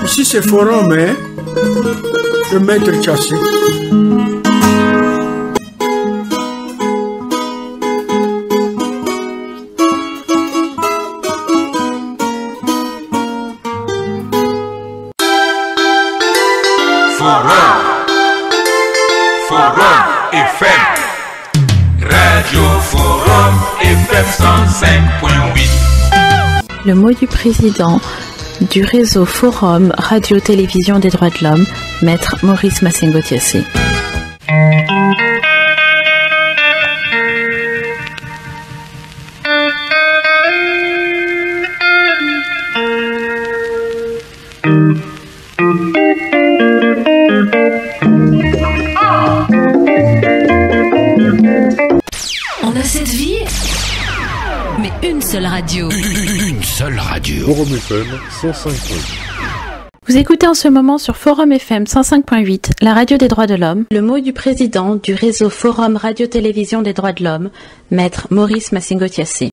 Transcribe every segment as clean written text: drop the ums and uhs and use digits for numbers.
Ici c'est Forum, hein, le maître Tchassé. Forum FM, Radio Forum FM 105.8. Le mot du président du réseau Forum Radio-Télévision des droits de l'homme, Maître Maurice Massengo-Thiassé. On a cette vie, mais une seule radio. Une seule radio. Forum FM 105.8. Vous écoutez en ce moment sur Forum FM 105.8, la radio des droits de l'homme, le mot du président du réseau Forum Radio-Télévision des droits de l'homme, Maître Maurice Massengo-Thiassé.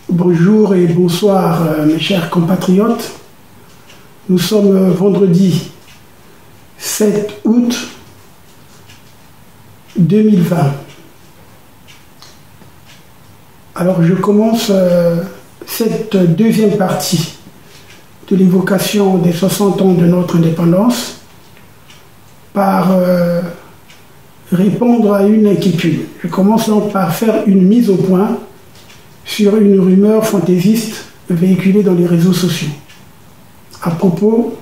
Bonjour et bonsoir mes chers compatriotes. Nous sommes vendredi 7 août 2020. Alors je commence cette deuxième partie de l'évocation des 60 ans de notre indépendance par répondre à une inquiétude. Je commence donc par faire une mise au point sur une rumeur fantaisiste véhiculée dans les réseaux sociaux à propos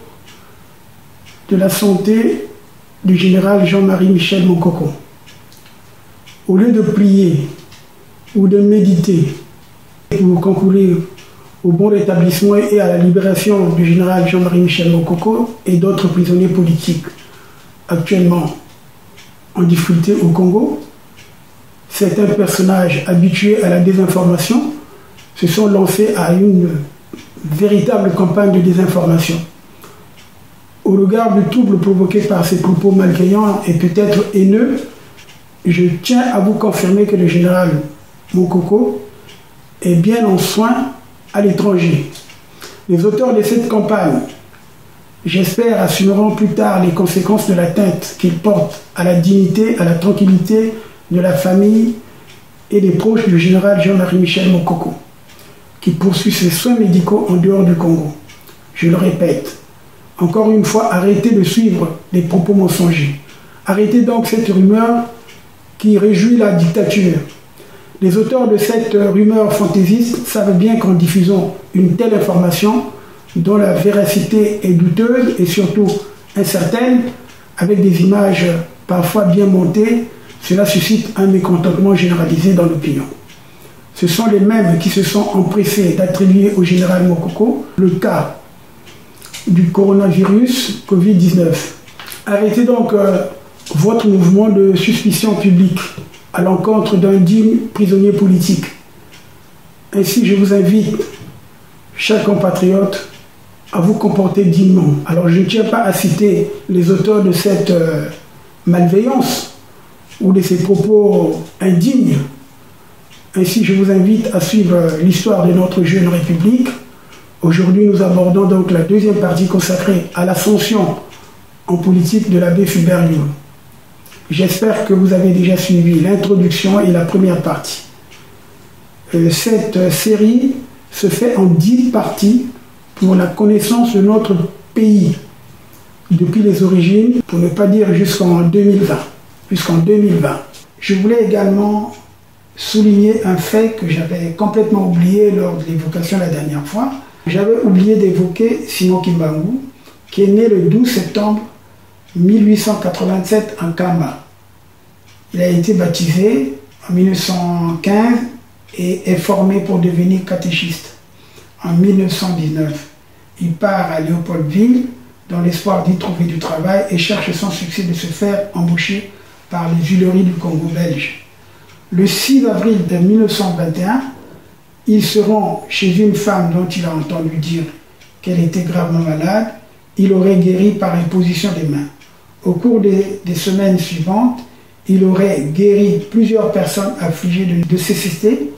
de la santé du général Jean-Marie Michel Moukoko. Au lieu de prier ou de méditer pour concourir au bon rétablissement et à la libération du général Jean-Marie Michel Moukoko et d'autres prisonniers politiques actuellement en difficulté au Congo, certains personnages habitués à la désinformation se sont lancés à une véritable campagne de désinformation. Au regard du trouble provoqué par ces propos malveillants et peut-être haineux, je tiens à vous confirmer que le général Moukoko est bien en soins à l'étranger. Les auteurs de cette campagne, j'espère, assumeront plus tard les conséquences de l'atteinte qu'ils portent à la dignité, à la tranquillité de la famille et des proches du général Jean-Marie Michel Moukoko, qui poursuit ses soins médicaux en dehors du Congo. Je le répète, encore une fois, arrêtez de suivre les propos mensongers. Arrêtez donc cette rumeur qui réjouit la dictature. Les auteurs de cette rumeur fantaisiste savent bien qu'en diffusant une telle information, dont la véracité est douteuse et surtout incertaine, avec des images parfois bien montées, cela suscite un mécontentement généralisé dans l'opinion. Ce sont les mêmes qui se sont empressés d'attribuer au général Moukoko le cas du coronavirus Covid-19. Arrêtez donc votre mouvement de suspicion publique à l'encontre d'un digne prisonnier politique. Ainsi, je vous invite, chers compatriotes, à vous comporter dignement. Alors, je ne tiens pas à citer les auteurs de cette malveillance ou de ces propos indignes. Ainsi, je vous invite à suivre l'histoire de notre jeune République. Aujourd'hui, nous abordons donc la deuxième partie consacrée à l'ascension en politique de l'abbé Fulbert Youl. J'espère que vous avez déjà suivi l'introduction et la première partie. Cette série se fait en 10 parties pour la connaissance de notre pays depuis les origines, pour ne pas dire jusqu'en 2020. Je voulais également souligner un fait que j'avais complètement oublié lors de l'évocation la dernière fois. J'avais oublié d'évoquer Simon Kimbangu, qui est né le 12 septembre 1887 en Kamba. Il a été baptisé en 1915 et est formé pour devenir catéchiste en 1919. Il part à Léopoldville dans l'espoir d'y trouver du travail et cherche sans succès de se faire embaucher par les huileries du Congo belge. Le 6 avril 1921, il se rend chez une femme dont il a entendu dire qu'elle était gravement malade. Il aurait guéri par imposition des mains. Au cours des semaines suivantes, il aurait guéri plusieurs personnes affligées de cécité,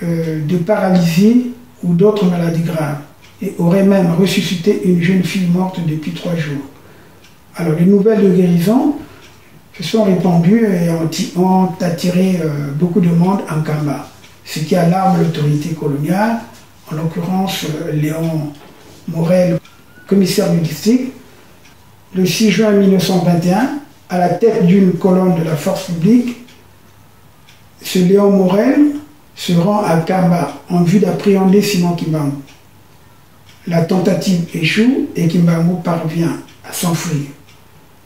de paralysie ou d'autres maladies graves. et aurait même ressuscité une jeune fille morte depuis 3 jours. Alors les nouvelles de guérison se sont répandues et ont attiré beaucoup de monde en Kamba, ce qui alarme l'autorité coloniale, en l'occurrence Léon Morel, commissaire du district. Le 6 juin 1921, à la tête d'une colonne de la force publique, ce Léon Morel se rend à Kamba en vue d'appréhender Simon Kimbangu. La tentative échoue et Kimbangu parvient à s'enfuir.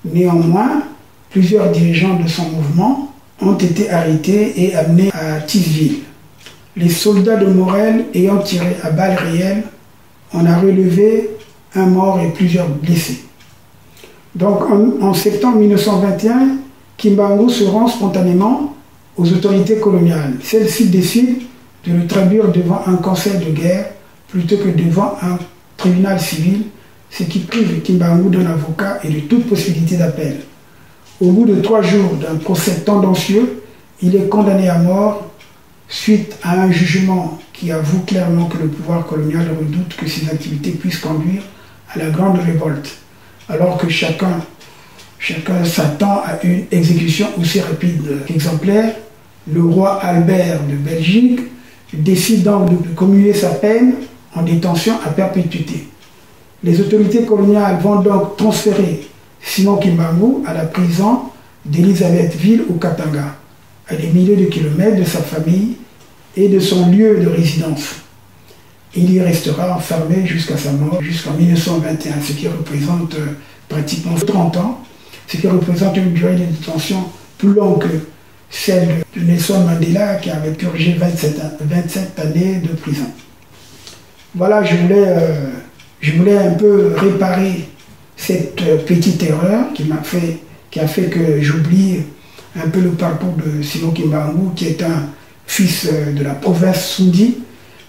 Néanmoins, plusieurs dirigeants de son mouvement ont été arrêtés et amenés à Tisville. Les soldats de Morel ayant tiré à balles réelles, on a relevé un mort et plusieurs blessés. Donc en septembre 1921, Kimbangu se rend spontanément aux autorités coloniales. Celles-ci décident de le traduire devant un conseil de guerre plutôt que devant un tribunal civil, ce qui prive Kimbangu d'un avocat et de toute possibilité d'appel. Au bout de 3 jours d'un procès tendancieux, il est condamné à mort suite à un jugement qui avoue clairement que le pouvoir colonial redoute que ses activités puissent conduire à la grande révolte, alors que chacun s'attend à une exécution aussi rapide qu'exemplaire. Le roi Albert de Belgique décide donc de commuer sa peine en détention à perpétuité. Les autorités coloniales vont donc transférer Simon Kimbangu à la prison d'Elisabethville au Katanga, à des milliers de kilomètres de sa famille et de son lieu de résidence. Il y restera enfermé jusqu'à sa mort, jusqu'en 1921, ce qui représente pratiquement 30 ans, ce qui représente une durée de détention plus longue que celle de Nelson Mandela, qui avait purgé 27 années de prison. Voilà, je voulais un peu réparer cette petite erreur qui a fait que j'oublie un peu le parcours de Simon Kimbangu, qui est un fils de la province Sundi,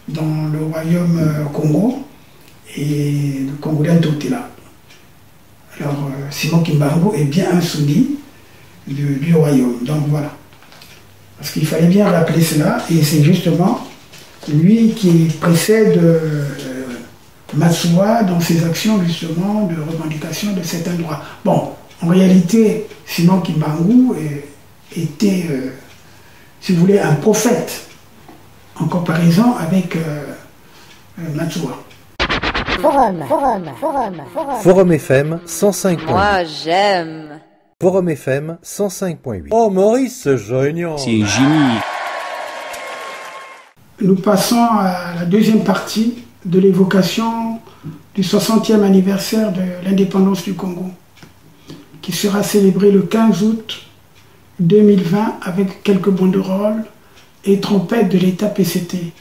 dans le royaume Congo, et le Congolais Ntotela. Alors, Simon Kimbangu est bien un Sundi du royaume. Donc voilà. Parce qu'il fallait bien rappeler cela, et c'est justement lui qui précède Matsuwa dans ses actions justement de revendication de certains droits. Bon, en réalité, Simon Kimbangu était, si vous voulez, un prophète en comparaison avec Matsuwa. Forum FM 105.8. Moi, j'aime. Forum FM 105.8. Oh, Maurice, c'est génial. C'est génial. Nous passons à la deuxième partie de l'évocation du 60e anniversaire de l'indépendance du Congo, qui sera célébré le 15 août 2020 avec quelques banderoles et trompettes de l'État PCT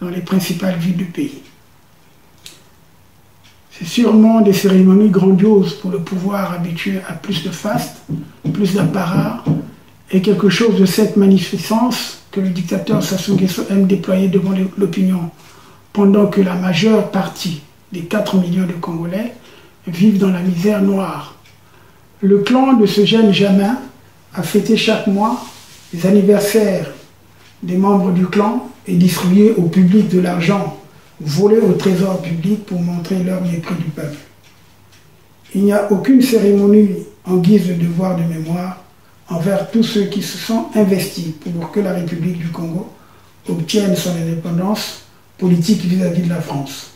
dans les principales villes du pays. C'est sûrement des cérémonies grandioses pour le pouvoir habitué à plus de faste, plus d'apparat, et quelque chose de cette magnificence que le dictateur Sassou Nguesso aime déployer devant l'opinion, pendant que la majeure partie des 4 millions de Congolais vivent dans la misère noire. Le clan de ce jeune Jamin a fêté chaque mois les anniversaires des membres du clan et distribué au public de l'argent volé au trésor public pour montrer leur mépris du peuple. Il n'y a aucune cérémonie en guise de devoir de mémoire envers tous ceux qui se sont investis pour que la République du Congo obtienne son indépendance politique vis-à-vis de la France.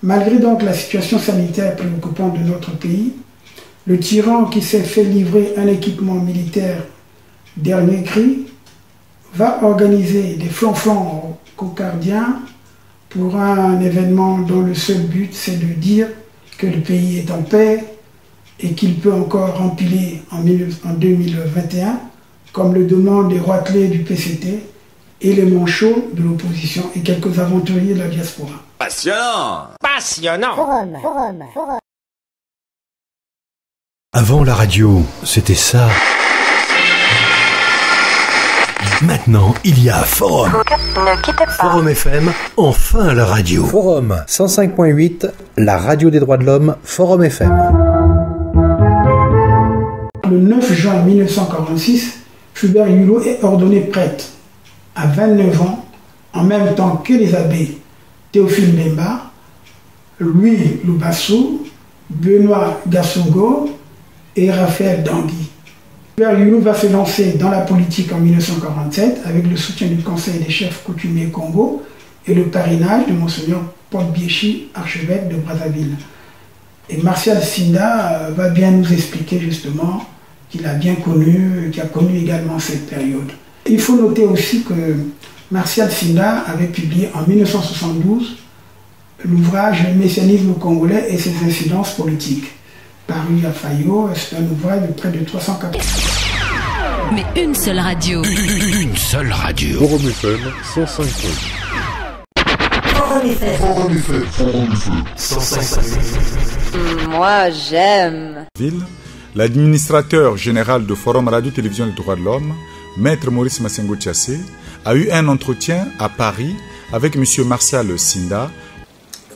Malgré donc la situation sanitaire préoccupante de notre pays, le tyran qui s'est fait livrer un équipement militaire dernier cri va organiser des flancs cocardiens pour un événement dont le seul but c'est de dire que le pays est en paix et qu'il peut encore empiler en 2021, comme le demandent les roitelets du PCT et les manchots de l'opposition et quelques aventuriers de la diaspora. Passionnant. Passionnant. Forum. Avant la radio, c'était ça. Maintenant, il y a Forum. Ne quittez pas. Forum FM, enfin la radio. Forum 105.8, la radio des droits de l'homme, Forum FM. Le 9 juin 1946, Fulbert Yulu est ordonné prêtre à 29 ans, en même temps que les abbés Théophile Mbemba, Louis Loubassou, Benoît Gassongo et Raphaël Dangui. Philbert Youlou va se lancer dans la politique en 1947 avec le soutien du Conseil des chefs coutumiers Congo et le parrainage de Monseigneur Paul Biéchi, archevêque de Brazzaville. Et Martial Sinda va bien nous expliquer justement qu'il a bien connu, qu'il a connu également cette période. Il faut noter aussi que Martial Sinda avait publié en 1972 l'ouvrage « Le messianisme congolais et ses incidences politiques ». Paru à Fayot, c'est un ouvrage de près de 380. Mais une seule radio. Une seule radio. Forum FM 105.8. Moi, j'aime. L'administrateur général de Forum Radio-Télévision des droits de l'homme, Maître Maurice Massengo Tchassé, a eu un entretien à Paris avec M. Martial Sinda.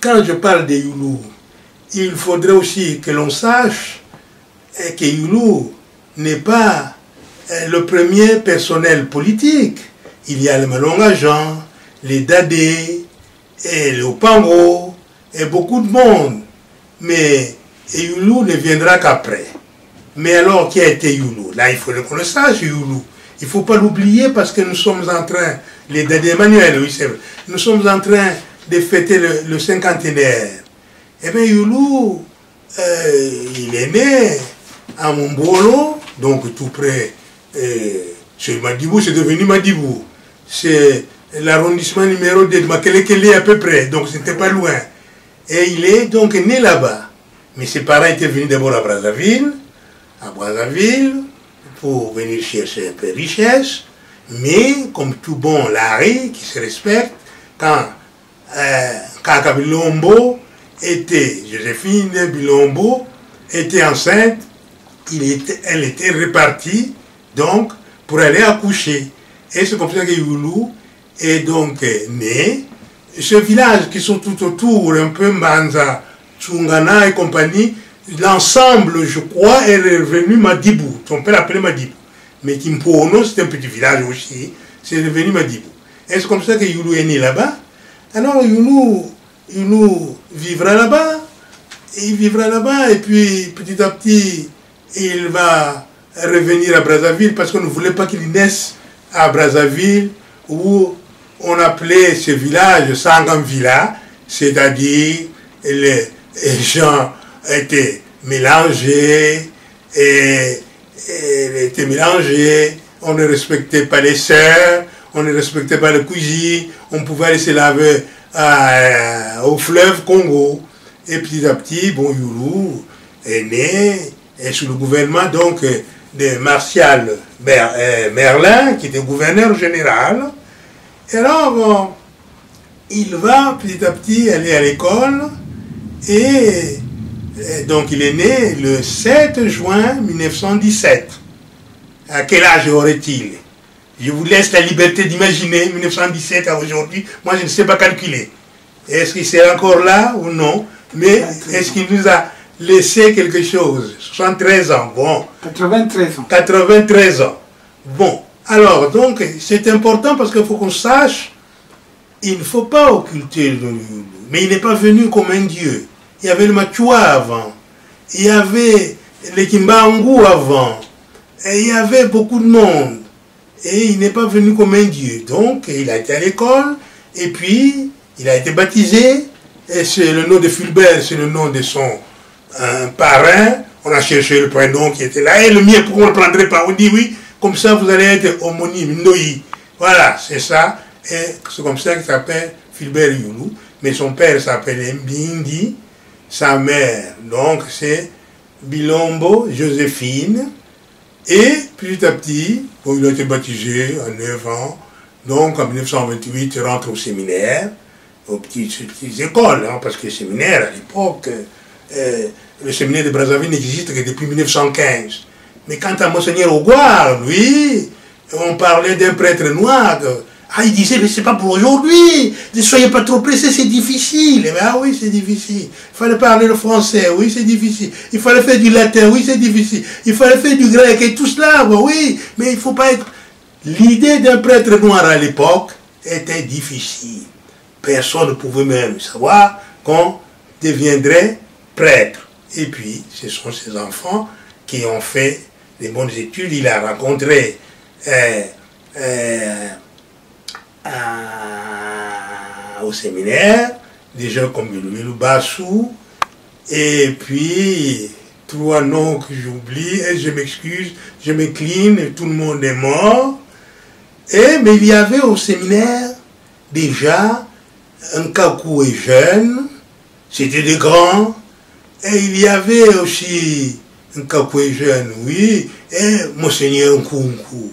Quand je parle de Youlou, il faudrait aussi que l'on sache que Youlou n'est pas le premier personnel politique. Il y a les Malonga Jean, les Dadé, et le Pango, et beaucoup de monde. Mais Youlou ne viendra qu'après. Mais alors, qui a été Youlou? Là, il faudrait qu'on le sache, Youlou. Il ne faut pas l'oublier parce que nous sommes en train, les Dadé Emmanuel, oui c'est vrai, nous sommes en train de fêter le cinquantenaire. Eh bien, Youlou, il est né à Mombolo, donc tout près, chez Madibou, c'est devenu Madibou. C'est l'arrondissement numéro 2 de Makelekele à peu près, donc c'était pas loin. Et il est donc né là-bas. Mais ses parents étaient venus d'abord à Brazzaville, pour venir chercher un peu de richesse. Mais, comme tout bon Larry, qui se respecte, quand Kaka Bilombo était, Joséphine Bilombo était enceinte, elle était répartie, donc, pour aller accoucher. Et c'est comme ça que Youlou est donc né. Ce village qui sont tout autour, un peu Manza, Tchungana et compagnie, l'ensemble, je crois, est revenu Madibou. Son père l'appelait Madibou. Mais Kimpono, c'est un petit village aussi, c'est devenu Madibou. Et c'est comme ça que Youlou est né là-bas. Alors Youlou vivra là-bas, il vivra là-bas, et puis petit à petit, il va revenir à Brazzaville, parce qu'on ne voulait pas qu'il naisse à Brazzaville, où on appelait ce village Sangamvilla, c'est-à-dire les gens étaient mélangés, on ne respectait pas les sœurs, on ne respectait pas le cuisine, on pouvait aller se laver au fleuve Congo. Et petit à petit, bon, Youlou est né et sous le gouvernement donc de Martial Merlin, qui était gouverneur général. Et alors, il va petit à petit aller à l'école et donc il est né le 7 juin 1917. À quel âge aurait-il? Je vous laisse la liberté d'imaginer 1917 à aujourd'hui. Moi, je ne sais pas calculer. Est-ce qu'il est encore là ou non? Mais est-ce qu'il nous a laissé quelque chose? 73 ans, bon. 93 ans. 93 ans. Bon, alors, donc, c'est important parce qu'il faut qu'on sache, il ne faut pas occulter le Youlou. Mais il n'est pas venu comme un dieu. Il y avait le Machua avant. Il y avait les Kimbangu avant. Et il y avait beaucoup de monde. Et il n'est pas venu comme un dieu. Donc, il a été à l'école, et puis, il a été baptisé, et c'est le nom de Philbert, c'est le nom de son parrain. On a cherché le prénom qui était là, et le mien, pourquoi on ne le prendrait pas? On dit oui, comme ça vous allez être homonyme, Ndoi. Voilà, c'est ça. Et c'est comme ça qu'il s'appelle Philbert Youlou. Mais son père s'appelait Mbindi, sa mère, donc c'est Bilombo Joséphine. Et petit à petit, bon, il a été baptisé à 9 ans. Donc en 1928, il rentre au séminaire, aux petites écoles, hein, parce que le séminaire, à l'époque, le séminaire de Brazzaville n'existe que depuis 1915. Mais quant à Monseigneur Augoire, lui, on parlait d'un prêtre noir. Ah, il disait, mais c'est pas pour aujourd'hui, ne soyez pas trop pressés, c'est difficile. Eh bien, ah oui, c'est difficile. Il fallait parler le français, oui, c'est difficile. Il fallait faire du latin, oui, c'est difficile. Il fallait faire du grec et tout cela, oui, mais il ne faut pas être... L'idée d'un prêtre noir à l'époque était difficile. Personne ne pouvait même savoir qu'on deviendrait prêtre. Et puis, ce sont ses enfants qui ont fait des bonnes études. Il a rencontré au séminaire des gens comme Louis Bassou, et puis 3 noms que j'oublie, et je m'excuse, je m'incline, tout le monde est mort. Mais il y avait au séminaire déjà un Kakou et jeune, c'était des grands, et il y avait aussi un Kakou et jeune, oui, et Monseigneur Nkunku.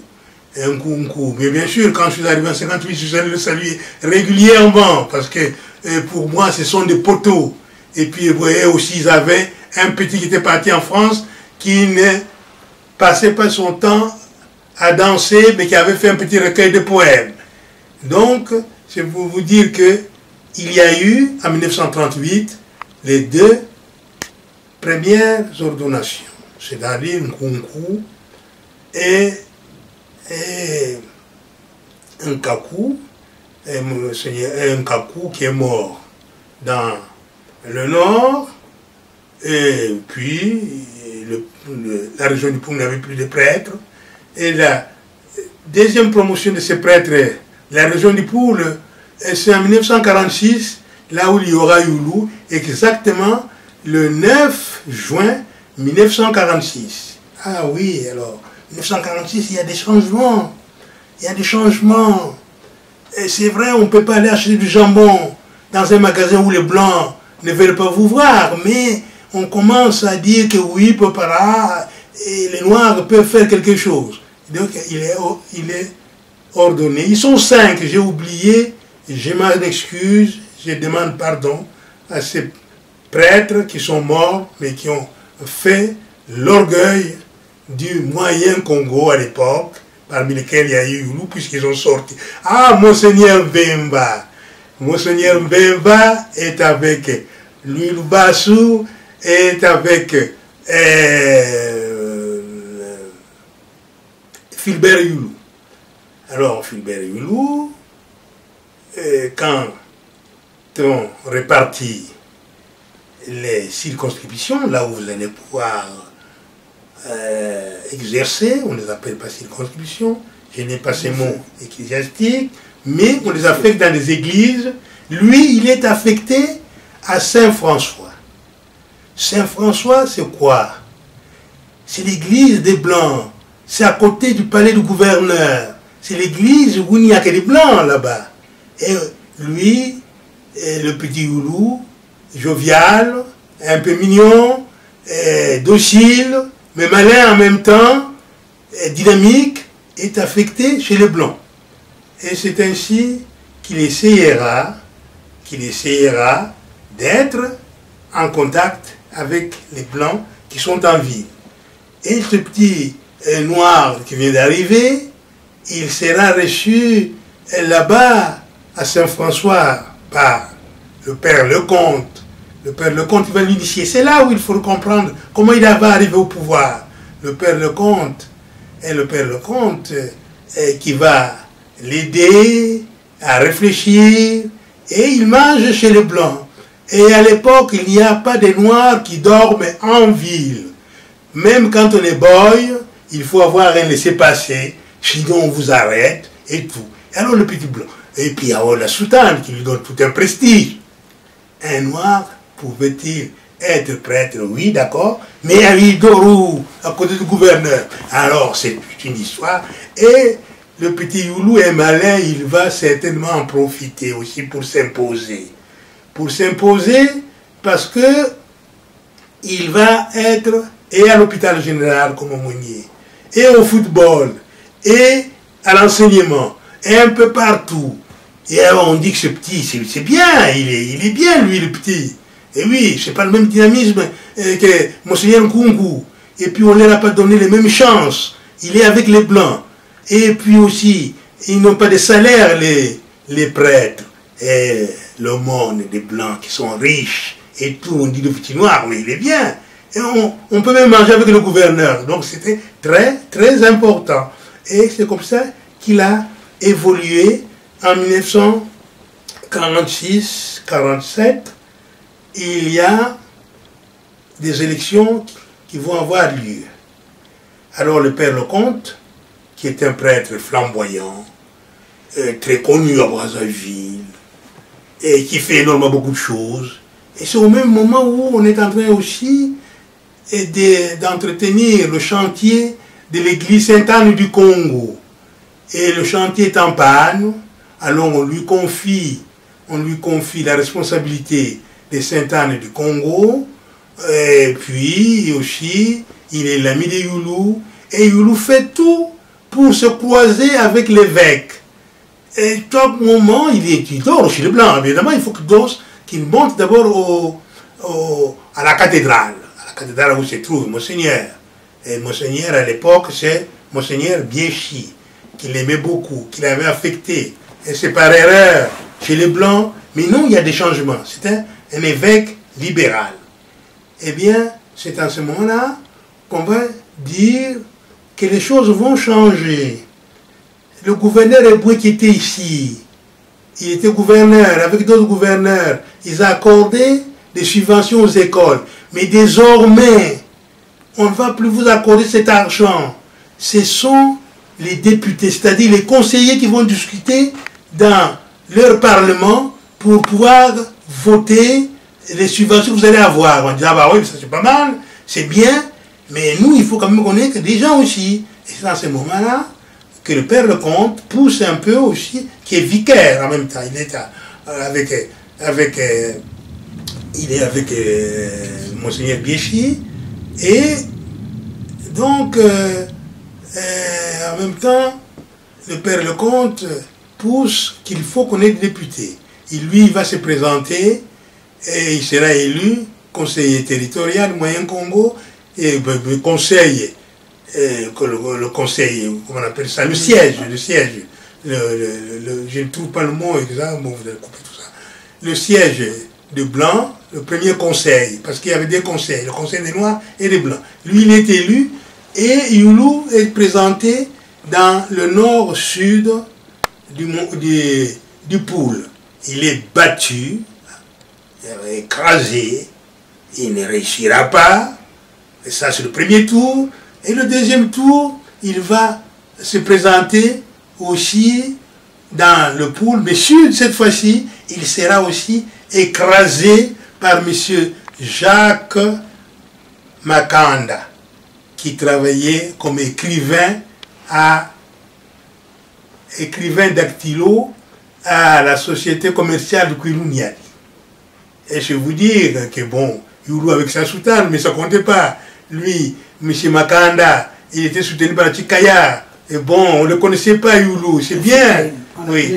Mais bien sûr, quand je suis arrivé en 58, je le saluer régulièrement, parce que pour moi, ce sont des poteaux. Et puis, vous voyez aussi, ils avaient un petit qui était parti en France, qui ne passait pas son temps à danser, mais qui avait fait un petit recueil de poèmes. Donc, c'est pour vous dire que il y a eu, en 1938, les 2 premières ordonnations, c'est-à-dire Nkunku et un Kakou, un Kakou qui est mort dans le nord, et puis la région du Pôle n'avait plus de prêtres, et la deuxième promotion de ces prêtres, la région du Pôle, c'est en 1946, là où il y aura Youlou, exactement le 9 juin 1946. Ah oui, alors, 1946, il y a des changements. Il y a des changements. Et c'est vrai, on ne peut pas aller acheter du jambon dans un magasin où les Blancs ne veulent pas vous voir, mais on commence à dire que oui, Papa, et les Noirs peuvent faire quelque chose. Donc, il est ordonné. Ils sont 5, j'ai oublié, je m'en excuse, je demande pardon à ces prêtres qui sont morts, mais qui ont fait l'orgueil du moyen Congo à l'époque, parmi lesquels il y a eu Youlou, puisqu'ils ont sorti. Ah, Monseigneur Mbemba. Monseigneur Mbemba est avec Louis Bassou, est avec Philbert Youlou. Alors, Philbert Youlou, quand on répartit les circonscriptions, là où vous allez pouvoir exercer, on ne les appelle pas circonscriptions, je n'ai pas ces mots ecclésiastiques, mais on les affecte dans les églises. Lui, il est affecté à Saint-François. Saint-François, c'est quoi? C'est l'église des Blancs. C'est à côté du palais du gouverneur. C'est l'église où il n'y a que des Blancs là-bas. Et lui, le petit Youlou, jovial, un peu mignon, docile, mais malin en même temps, dynamique, est affecté chez les Blancs. Et c'est ainsi qu'il essayera d'être en contact avec les Blancs qui sont en ville. Et ce petit noir qui vient d'arriver, il sera reçu là-bas à Saint-François par le père Lecomte. Le père Lecomte va l'initier. C'est là où il faut comprendre comment il va arriver au pouvoir. Le père Lecomte est le père Lecomte qui va l'aider à réfléchir, et il mange chez les Blancs. Et à l'époque, il n'y a pas de Noirs qui dorment en ville. Même quand on est boy, il faut avoir un laissez-passer, sinon on vous arrête et tout. Alors le petit Blanc. Et puis alors la soutane qui lui donne tout un prestige. Un Noir pouvait-il être prêtre? Oui, d'accord, mais à Idorou, à côté du gouverneur. Alors c'est une histoire. Et le petit Youlou est malin, il va certainement en profiter aussi pour s'imposer. Pour s'imposer parce que il va être et à l'hôpital général comme aumônier, et au football, et à l'enseignement, et un peu partout. Et alors on dit que ce petit, c'est bien, il est bien lui le petit. Et oui, c'est pas le même dynamisme que Monseigneur Nkunku. Et puis on ne leur a pas donné les mêmes chances. Il est avec les Blancs. Et puis aussi, ils n'ont pas de salaire, les prêtres. Et le monde des Blancs qui sont riches et tout, on dit le petit noir, mais il est bien. Et on peut même manger avec le gouverneur. Donc c'était très, très important. Et c'est comme ça qu'il a évolué en 1946-47. il y a des élections qui vont avoir lieu. Alors le père Lecomte, qui est un prêtre flamboyant, très connu à Brazzaville, et qui fait énormément beaucoup de choses, et c'est au même moment où on est en train aussi d'entretenir le chantier de l'église Sainte-Anne du Congo. Et le chantier est en panne, alors on lui confie la responsabilité de Sainte-Anne du Congo, et puis aussi, il est l'ami de Youlou, et Youlou fait tout pour se croiser avec l'évêque. Et tout moment, il dort chez les Blancs, évidemment, il faut qu'il monte d'abord à la cathédrale où se trouve Monseigneur. Et Monseigneur, à l'époque, c'est Monseigneur Biéchi, qu'il aimait beaucoup, qu'il avait affecté. Et c'est par erreur chez les Blancs, mais non, il y a des changements. C'était un évêque libéral. Eh bien, c'est à ce moment-là qu'on va dire que les choses vont changer. Le gouverneur Eboué qui était ici, il était gouverneur, avec d'autres gouverneurs, ils ont accordé des subventions aux écoles. Mais désormais, on ne va plus vous accorder cet argent. Ce sont les députés, c'est-à-dire les conseillers qui vont discuter dans leur parlement pour pouvoir voter les subventions que vous allez avoir. On dit, ah bah oui, ça c'est pas mal, c'est bien, mais nous, il faut quand même qu'on ait des gens aussi. Et c'est dans ce moment-là que le père Lecomte pousse un peu aussi, qui est vicaire en même temps. Il est avec Monseigneur Biéchi, et donc en même temps le père Lecomte pousse qu'il faut qu'on ait des députés. Il va se présenter et il sera élu conseiller territorial Moyen-Congo et le conseil, le conseil, comment on appelle ça, le siège, je ne trouve pas le mot exact, bon, vous allez couper tout ça, le siège de Blanc, le premier conseil, parce qu'il y avait des conseils, le conseil des Noirs et des Blancs. Lui, il est élu, et Youlou est présenté dans le nord-sud du Poul. Il est battu, écrasé, il ne réussira pas, et ça c'est le premier tour, et le deuxième tour, il va se présenter aussi dans le Poul, mais sud cette fois-ci, il sera aussi écrasé par M. Jacques Makanda, qui travaillait comme écrivain dactylo à la société commerciale de Kwilu-Niali. Et je vais vous dire que bon, Youlou avec sa soutane, mais ça ne comptait pas. Lui, M. Makanda, il était soutenu par Chikaya. Et bon, on ne le connaissait pas, Youlou, c'est bien. Oui.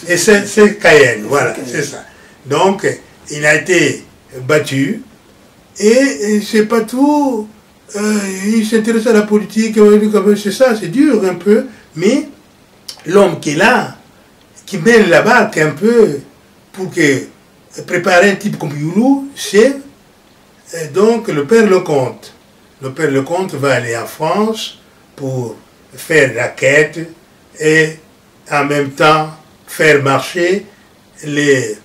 Et c'est Cayenne, voilà, c'est ça. Donc, il a été battu, et c'est pas tout, il s'intéresse à la politique, c'est ça, c'est dur un peu, mais l'homme qui est là, qui mène la barque un peu pour préparer un type comme Youlou, c'est donc le père Lecomte. Le père Lecomte va aller en France pour faire la quête et en même temps faire marcher les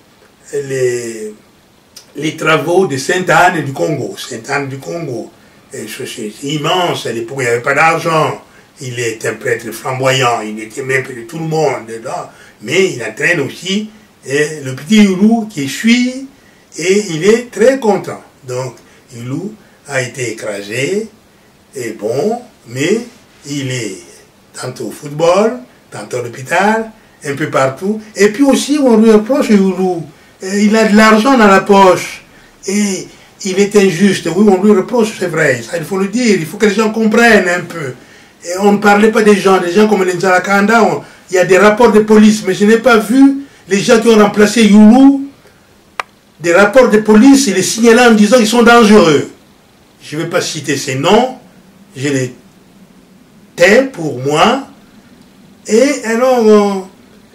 travaux de Sainte-Anne du Congo. Sainte-Anne du Congo, c'est immense, à l'époque il n'y avait pas d'argent. Il est un prêtre flamboyant, il était même de tout le monde dedans, mais il entraîne aussi le petit Youlou qui suit, et il est très content. Donc Youlou a été écrasé, et bon, mais il est tantôt au football, tantôt à l'hôpital, un peu partout. Et puis aussi, on lui reproche Youlou, il a de l'argent dans la poche, et il est injuste. Oui, on lui reproche, c'est vrai, ça il faut le dire, il faut que les gens comprennent un peu. Et on ne parlait pas des gens comme les Nzarakanda, il y a des rapports de police, mais je n'ai pas vu les gens qui ont remplacé Youlou, des rapports de police, et les signalant en disant qu'ils sont dangereux. Je ne vais pas citer ces noms, je les tais pour moi. Et alors,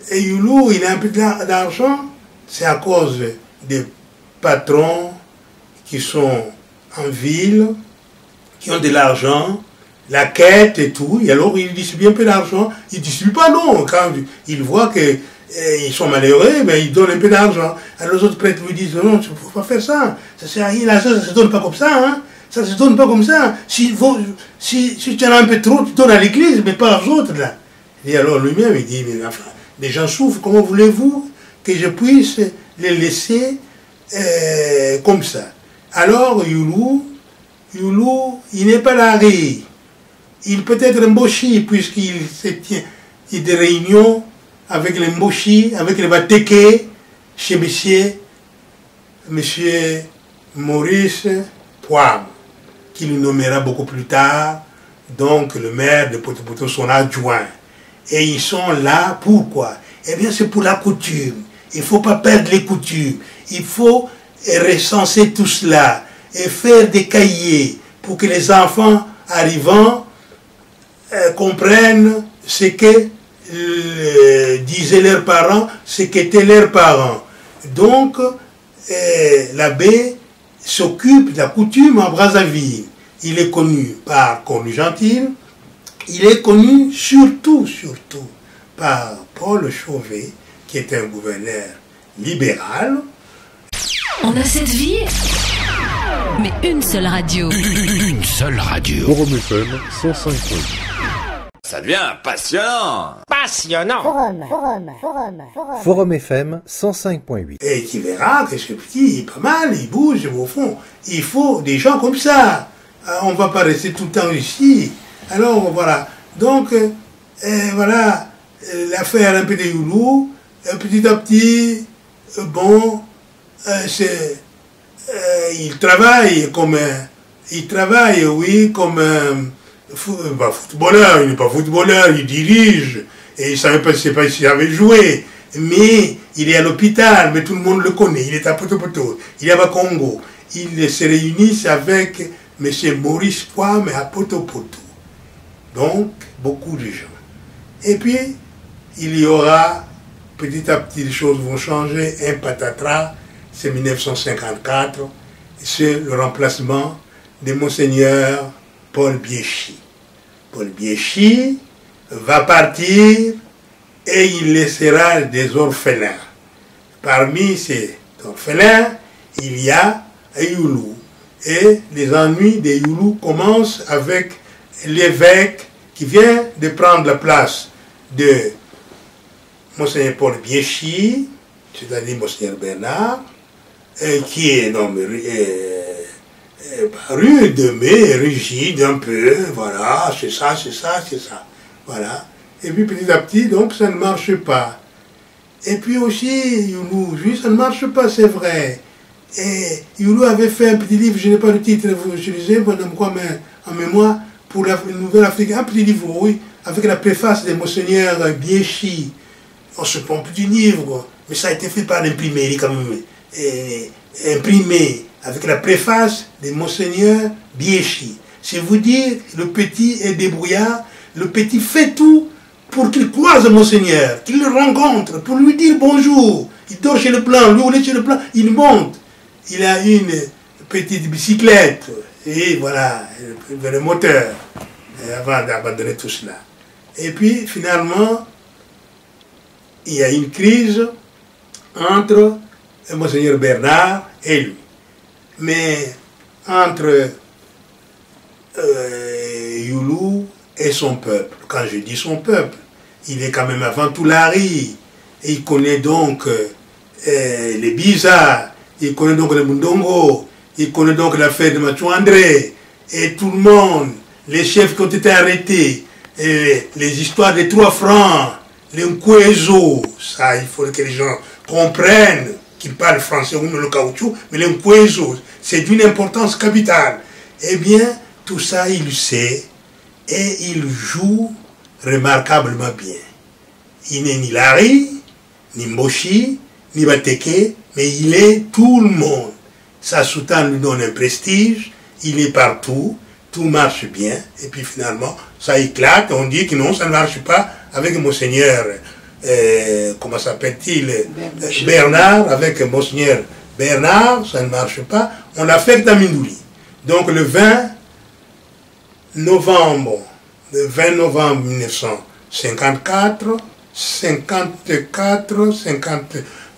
Youlou, il a un peu d'argent, c'est à cause des patrons qui sont en ville, qui ont de l'argent, la quête et tout, et alors il distribue un peu d'argent, il ne distribue pas non, quand il voit que ils sont malheureux, ben, ils donnent un peu d'argent. Alors les autres prêtres lui disent, non, il ne faut pas faire ça. Ça sert à rien, l'argent, ça ne se donne pas comme ça. Hein. Ça ne se donne pas comme ça. Si tu en as un peu trop, tu donnes à l'église, mais pas aux autres. Là. Et alors lui-même, il dit, mais enfin, les gens souffrent, comment voulez-vous que je puisse les laisser comme ça? Alors Youlou, il n'est pas là à rire. Il peut être un Mboshi, puisqu'il se tient des réunions avec les Mboshi, avec les Bateke, chez monsieur Maurice Poivre, qui le nommera beaucoup plus tard, donc le maire de Poto-Poto, son adjoint. Et ils sont là, pourquoi? Eh bien, c'est pour la coutume. Il ne faut pas perdre les coutumes. Il faut recenser tout cela et faire des cahiers pour que les enfants arrivant comprennent ce que disaient leurs parents, ce qu'étaient leurs parents. Donc, l'abbé s'occupe de la coutume en Brazzaville. Il est connu par Cornu-Gentil, il est connu surtout par Paul Chauvet, qui est un gouverneur libéral. On a cette vie, mais une seule radio. Une seule radio. Forum FM 105.8. Ça devient passionnant. Passionnant. Forum FM 105.8. Et tu verras que ce petit est pas mal, il bouge au fond. Il faut des gens comme ça. On ne va pas rester tout le temps ici. Alors voilà. Donc, voilà, l'affaire un peu de Youlou, petit à petit, bon, il travaille comme footballeur. Il n'est pas footballeur, il dirige, et il ne savait pas s'il avait joué, mais il est à l'hôpital, mais tout le monde le connaît, il est à Poto-Poto, il est à Congo, il se réunit avec M. Maurice Poivre à Poto-Poto. Donc, beaucoup de gens. Et puis, il y aura, petit à petit, les choses vont changer, un patatras, c'est 1954, c'est le remplacement de Monseigneur Paul Biéchi. Paul Biéchi va partir et il laissera des orphelins. Parmi ces orphelins, il y a Youlou. Et les ennuis de Youlou commencent avec l'évêque qui vient de prendre la place de Monseigneur Paul Biéchi, c'est-à-dire Monseigneur Bernard, qui est rude, mais rigide un peu, voilà, c'est ça. Voilà. Et puis petit à petit, donc ça ne marche pas. Et puis aussi, Youlou, ça ne marche pas, c'est vrai. Et Youlou avait fait un petit livre, je n'ai pas le titre, je lisais, en mémoire, pour la Nouvelle Afrique, un petit livre, oui, avec la préface de Monseigneur Biéchi. On se prend un petit livre, mais ça a été fait par l'imprimerie quand même, imprimé avec la préface de Monseigneur Biéchi. C'est vous dire, le petit est débrouillard, le petit fait tout pour qu'il croise Monseigneur, qu'il le rencontre, pour lui dire bonjour. Il dort chez le plan, lui on est chez le plan, il monte. Il a une petite bicyclette, et voilà, le moteur, avant d'abandonner tout cela. Et puis, finalement, il y a une crise entre Monseigneur Bernard et lui. Mais entre Youlou et son peuple, quand je dis son peuple, il est quand même avant tout Lari, et il connaît donc les Bizarres, il connaît donc les Mundongo, il connaît donc l'affaire de Mathieu André, et tout le monde, les chefs qui ont été arrêtés, et les histoires des 3 francs, les Nkwezo, ça il faut que les gens comprennent qu'ils parlent français ou le caoutchouc, mais les Nkwezo, c'est d'une importance capitale. Eh bien, tout ça il le sait, et il joue remarquablement bien. Il n'est ni Lari, ni Mboshi, ni Bateke, mais il est tout le monde. Sa soutane lui donne un prestige, il est partout, tout marche bien, et puis finalement, ça éclate, on dit que non, ça ne marche pas avec Monseigneur, comment s'appelle-t-il, Bernard, avec Monseigneur Bernard, ça ne marche pas, on l'affecte à Mindouli. Donc le 20 novembre 1954,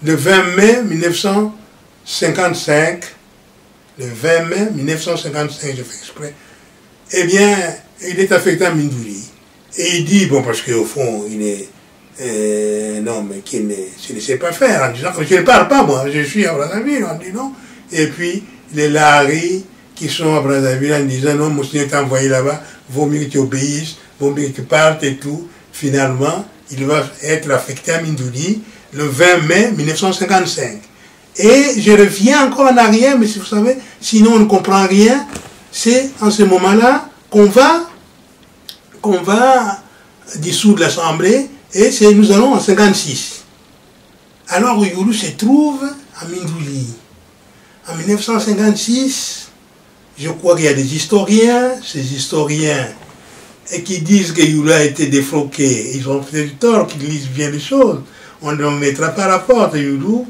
le 20 mai 1955, le 20 mai 1955, je fais exprès, eh bien, il est affecté à Mindouli. Et il dit, bon, parce qu'au fond, il est un homme qui ne se laissait pas faire, en disant que je ne parle pas, moi, je suis à Brazzaville, on dit non. Et puis, les Lahari qui sont à Brazzaville en disant, non, mon Seigneur t'a envoyé là-bas, vaut mieux que tu obéisses, vaut mieux que tu partes et tout. Finalement, il va être affecté à Mindouli le 20 mai 1955. Et je reviens encore en arrière, mais si vous savez, sinon on ne comprend rien, c'est en ce moment-là qu'on va dissoudre l'Assemblée, et nous allons en 56. Alors Youlou se trouve à Mindouli. En 1956, je crois qu'il y a des historiens, ces historiens, et qui disent que Youlou a été défroqué. Ils ont fait du tort, qu'ils lisent bien les choses. On ne le mettra pas à la porte, Youlou,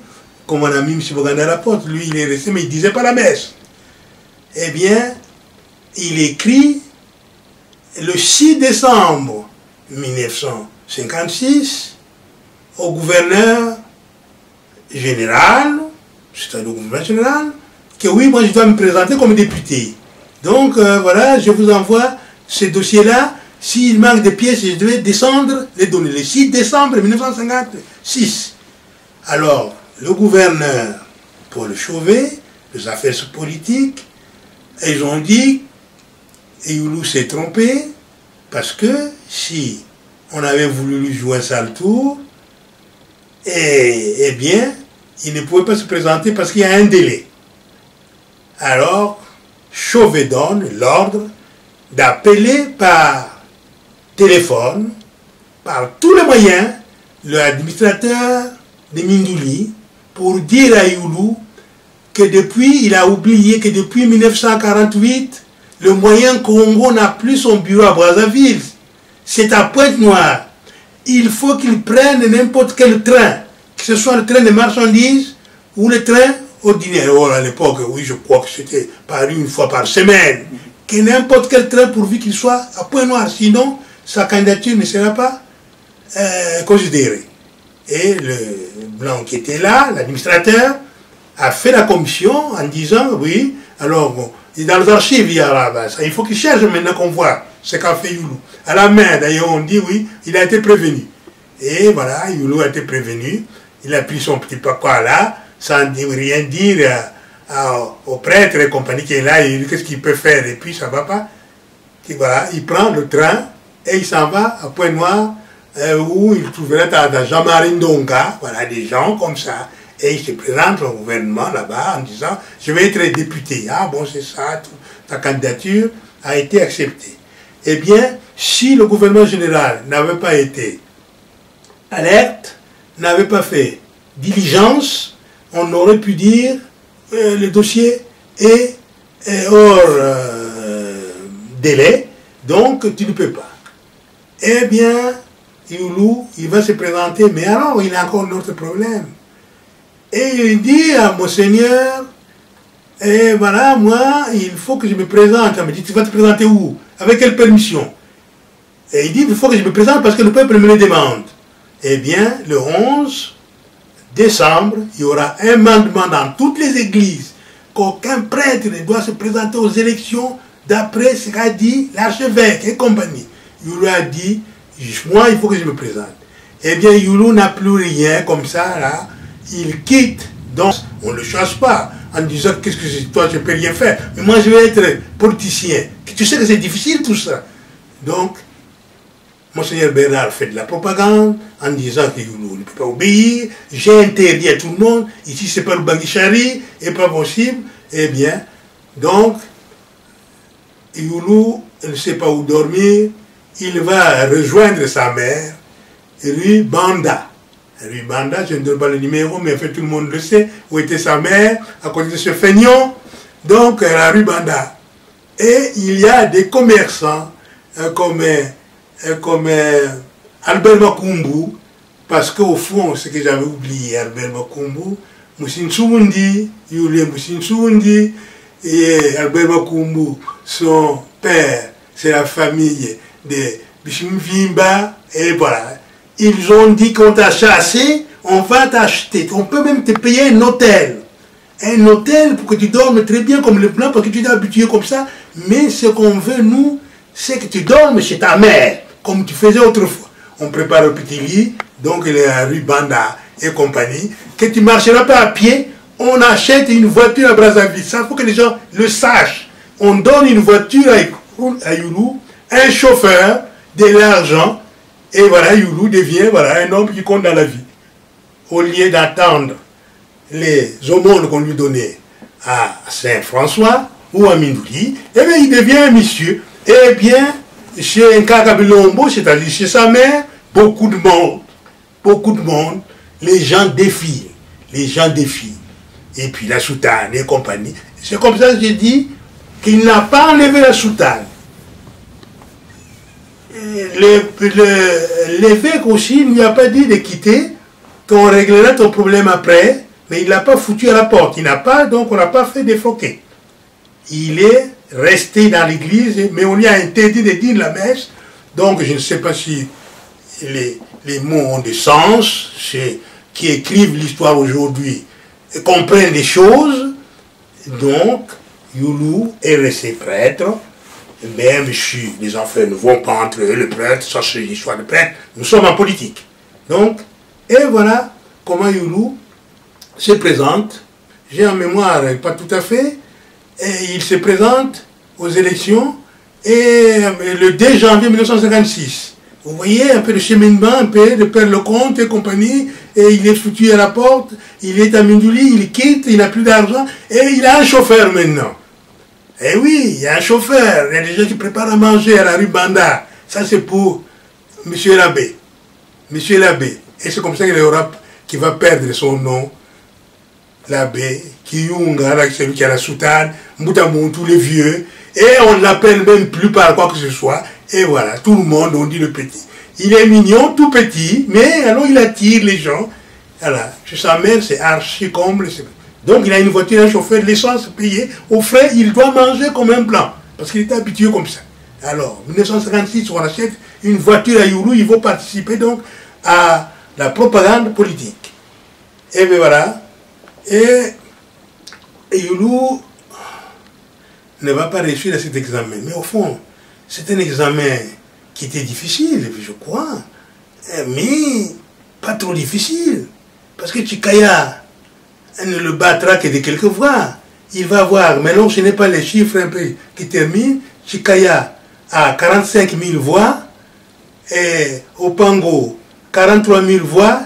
comme on a mis M. Boganda à la porte. Lui, il est resté, mais il ne disait pas la messe. Eh bien, il écrit le 6 décembre 1956 au gouverneur général, c'est-à-dire au gouverneur général, que oui, moi je dois me présenter comme député. Donc voilà, je vous envoie ce dossier-là. S'il manque de pièces, je devais descendre les donner. Le 6 décembre 1956. Alors, le gouverneur Paul Chauvet, les affaires politiques, ils ont dit, et Youlou s'est trompé, parce que si on avait voulu lui jouer un sale tour, eh bien, il ne pouvait pas se présenter parce qu'il y a un délai. Alors, Chauvet donne l'ordre d'appeler par téléphone, par tous les moyens, l'administrateur de Mindouli pour dire à Youlou que depuis, il a oublié que depuis 1948, le moyen Congo n'a plus son bureau à Brazzaville. C'est à Pointe-Noire. Il faut qu'il prenne n'importe quel train, que ce soit le train de marchandises ou le train ordinaire. Oh, à l'époque, oui, je crois que c'était paru une fois par semaine. Que n'importe quel train pourvu qu'il soit à Pointe-Noire. Sinon, sa candidature ne sera pas considérée. Et le blanc qui était là, l'administrateur, a fait la commission en disant, oui, alors, bon, dans les archives, il y a là, il faut qu'il cherche maintenant qu'on voit ce qu'a fait Youlou. À la main, d'ailleurs, on dit, oui, il a été prévenu. Et voilà, Youlou a été prévenu. Il a pris son petit papa là, sans rien dire au prêtre et compagnie qui est là, il dit qu'est-ce qu'il peut faire, et puis ça va pas. Et voilà, il prend le train et il s'en va à Pointe-Noire, où il trouverait dans Jean-Marie Ndonga, voilà, des gens comme ça. Et il se présente au gouvernement là-bas en disant, je vais être député. Ah bon, c'est ça, ta candidature a été acceptée. Eh bien, si le gouvernement général n'avait pas été alerte, n'avait pas fait diligence, on aurait pu dire le dossier est hors délai, donc tu ne peux pas. Eh bien, Youlou, il va se présenter, mais alors il a encore un autre problème. Et il dit à Monseigneur, et voilà, moi, il faut que je me présente. Il me dit, tu vas te présenter où? Avec quelle permission? Et il dit, il faut que je me présente parce que le peuple me le demande. Eh bien, le 11 décembre, il y aura un mandement dans toutes les églises qu'aucun prêtre ne doit se présenter aux élections d'après ce qu'a dit l'archevêque et compagnie. Youlou a dit, moi, il faut que je me présente. Eh bien, Youlou n'a plus rien comme ça, là. Il quitte, donc on ne le chasse pas en disant qu'est-ce que c'est toi, je ne peux rien faire. Mais moi je vais être politicien. Tu sais que c'est difficile tout ça. Donc, Monseigneur Bernard fait de la propagande en disant que Youlou ne peut pas obéir. J'ai interdit à tout le monde. Ici c'est pas le Bangichari, et pas possible. Eh bien, donc, Youlou ne sait pas où dormir. Il va rejoindre sa mère, rue Banda. Rue Banda, je ne donne pas le numéro, mais en fait tout le monde le sait, où était sa mère, à côté de ce feignon, donc la rue Banda. Et il y a des commerçants comme Albert Makumbu, parce qu'au fond, ce que j'avais oublié, Albert Makumbu, Moussine Soundi, Yulien Moussine Soundi, et Albert Makumbu, son père, c'est la famille de Bishimvimba, et voilà. ils ont dit qu'on t'a chassé, on va t'acheter. On peut même te payer un hôtel. Un hôtel pour que tu dormes très bien comme le blanc, parce que tu t'es habitué comme ça. Mais ce qu'on veut, nous, c'est que tu dormes chez ta mère, comme tu faisais autrefois. On prépare un petit lit, donc il est à rue Banda et compagnie, que tu ne marcheras pas à pied. On achète une voiture à Brazzaville. Ça, il faut que les gens le sachent. On donne une voiture à Youlou, un chauffeur, de l'argent, et voilà, Youlou devient un homme qui compte dans la vie. Au lieu d'attendre les aumônes qu'on lui donnait à Saint-François ou à Mindouli, eh bien, il devient un monsieur. Eh bien, chez Nkaka Bilombo, c'est-à-dire chez sa mère, beaucoup de monde, les gens défilent. Et puis la soutane et compagnie. C'est comme ça que j'ai dit qu'il n'a pas enlevé la soutane. L'évêque aussi, il n'y a pas dit de quitter, qu'on réglera ton problème après, mais il ne l'a pas foutu à la porte. Il n'a pas, donc on n'a pas fait défroquer. Il est resté dans l'église, mais on lui a interdit de dire la messe. Donc je ne sais pas si les mots ont du sens, ceux qui écrivent l'histoire aujourd'hui comprennent les choses. Donc, Youlou est resté prêtre, même si les enfants ne vont pas entre eux, le prêtre, ça c'est l'histoire de prêtre, nous sommes en politique. Donc, et voilà comment Youlou se présente. J'ai en mémoire, pas tout à fait, et il se présente aux élections et le 2 janvier 1956. Vous voyez un peu de cheminement, un peu de Père Lecomte et compagnie, et il est foutu à la porte, il est à Mindouli, il quitte, il n'a plus d'argent, et il a un chauffeur maintenant. Eh oui, il y a un chauffeur, il y a des gens qui préparent à manger à la rue Banda. Ça c'est pour Monsieur l'abbé. Monsieur l'abbé. Et c'est comme ça qu'il va perdre son nom, l'abbé, Kiyunga, celui qui a la soutane, Moutamou, tous les vieux, et on ne l'appelle même plus par quoi que ce soit. Et voilà, tout le monde, on dit le petit. Il est mignon, tout petit, mais alors il attire les gens. Voilà, chez sa mère, c'est archi comble. Donc il a une voiture, un chauffeur, de l'essence payée. Au frais, il doit manger comme un blanc, parce qu'il est habitué comme ça. Alors, 1956, on achète une voiture à Youlou, il va participer donc à la propagande politique. Et bien voilà, et Youlou ne va pas réussir à cet examen. Mais au fond, c'est un examen qui était difficile, je crois, mais pas trop difficile. Parce que Chikaya ne le battra que de quelques voix. Il va voir, mais non, ce n'est pas les chiffres un peu qui terminent. Chikaya a 45 000 voix, et Opango, 43 000 voix,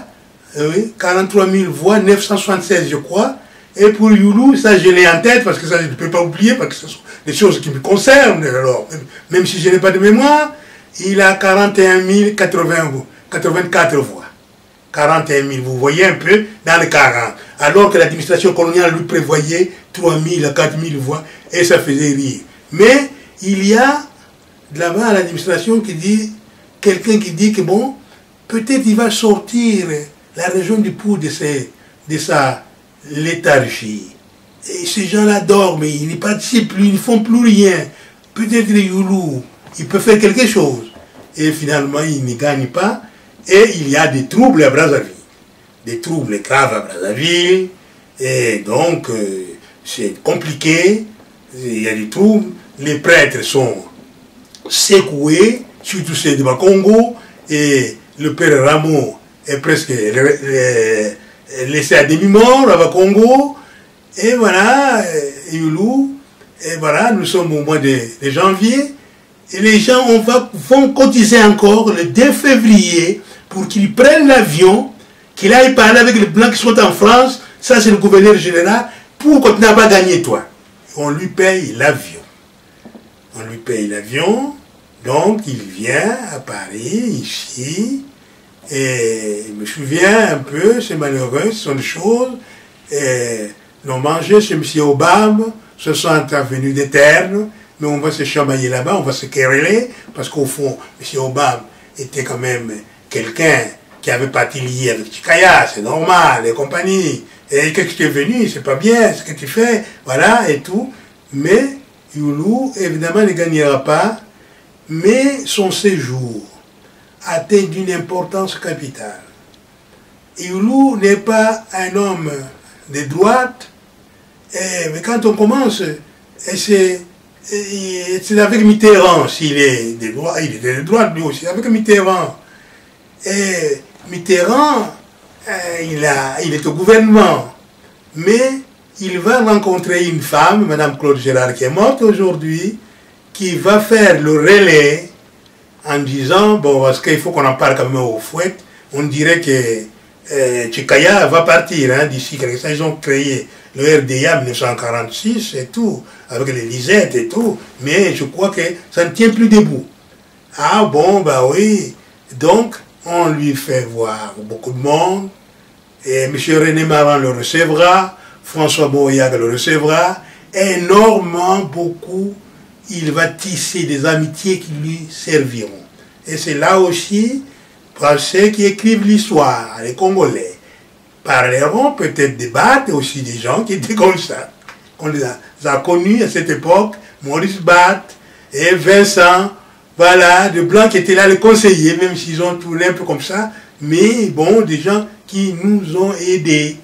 oui, 43 000 voix, 976 je crois. Et pour Youlou, ça je l'ai en tête, parce que ça je ne peux pas oublier, parce que ce sont des choses qui me concernent. Alors, même si je n'ai pas de mémoire, il a 41 084 voix. 41 000, vous voyez un peu, dans les 40. Alors que l'administration coloniale lui prévoyait 3 000 à 4 000 voix, et ça faisait rire. Mais il y a là-bas à l'administration qui dit, quelqu'un qui dit que bon, peut-être il va sortir la région du Pou de sa léthargie. Et ces gens-là dorment, ils n'y participent plus, ils ne font plus rien. Peut-être les Youlou, il peut faire quelque chose. Et finalement, il ne gagne pas. Et il y a des troubles à Brazzaville. Des troubles graves à Brazzaville. Et donc, c'est compliqué. Il y a des troubles. Les prêtres sont secoués, surtout ceux de Bakongo. Et le père Rameau est presque laissé à demi-mort à Bakongo. Et voilà, Youlou, et voilà, nous sommes au mois de janvier, et les gens vont cotiser encore le 2 février pour qu'ils prennent l'avion, qu'il aille parler avec les Blancs qui sont en France, ça c'est le gouverneur général, pour continuer à pas gagner toi. On lui paye l'avion. On lui paye l'avion, donc il vient à Paris, ici, et je me souviens un peu, c'est malheureux, ce sont des choses, et l'on mangeait chez M. Obama, 60 avenue des Ternes, mais on va se chamailler là-bas, on va se quereller, parce qu'au fond, M. Obama était quand même quelqu'un qui avait parti lié avec Chikaya, c'est normal, et compagnie. Et qu'est-ce que tu es venu, c'est pas bien, ce que tu fais, voilà, et tout. Mais Youlou, évidemment, ne gagnera pas, mais son séjour atteint d'une importance capitale. Youlou n'est pas un homme de droite, mais quand on commence, c'est avec Mitterrand, s'il est de droite, il était de droite lui aussi, avec Mitterrand. Et Mitterrand, il est au gouvernement, mais il va rencontrer une femme, Madame Claude Gérard, qui est morte aujourd'hui, qui va faire le relais en disant, bon, parce qu'il faut qu'on en parle quand même au fouet, on dirait que Tchikaya va partir d'ici quelque chose. Ils ont créé le RDA en 1946 et tout, avec les lisettes et tout, mais je crois que ça ne tient plus debout. Ah bon, bah oui. Donc, on lui fait voir beaucoup de monde, et M. René Maran le recevra, François Boyac le recevra, énormément, beaucoup, il va tisser des amitiés qui lui serviront. Et c'est là aussi, pour ceux qui écrivent l'histoire, les Congolais, parleront peut-être débattre aussi des gens qui étaient comme ça. On les a connus à cette époque, Maurice Batte et Vincent, voilà, de Blancs qui étaient là, les conseillers, même s'ils ont tourné un peu comme ça, mais bon, des gens qui nous ont aidés.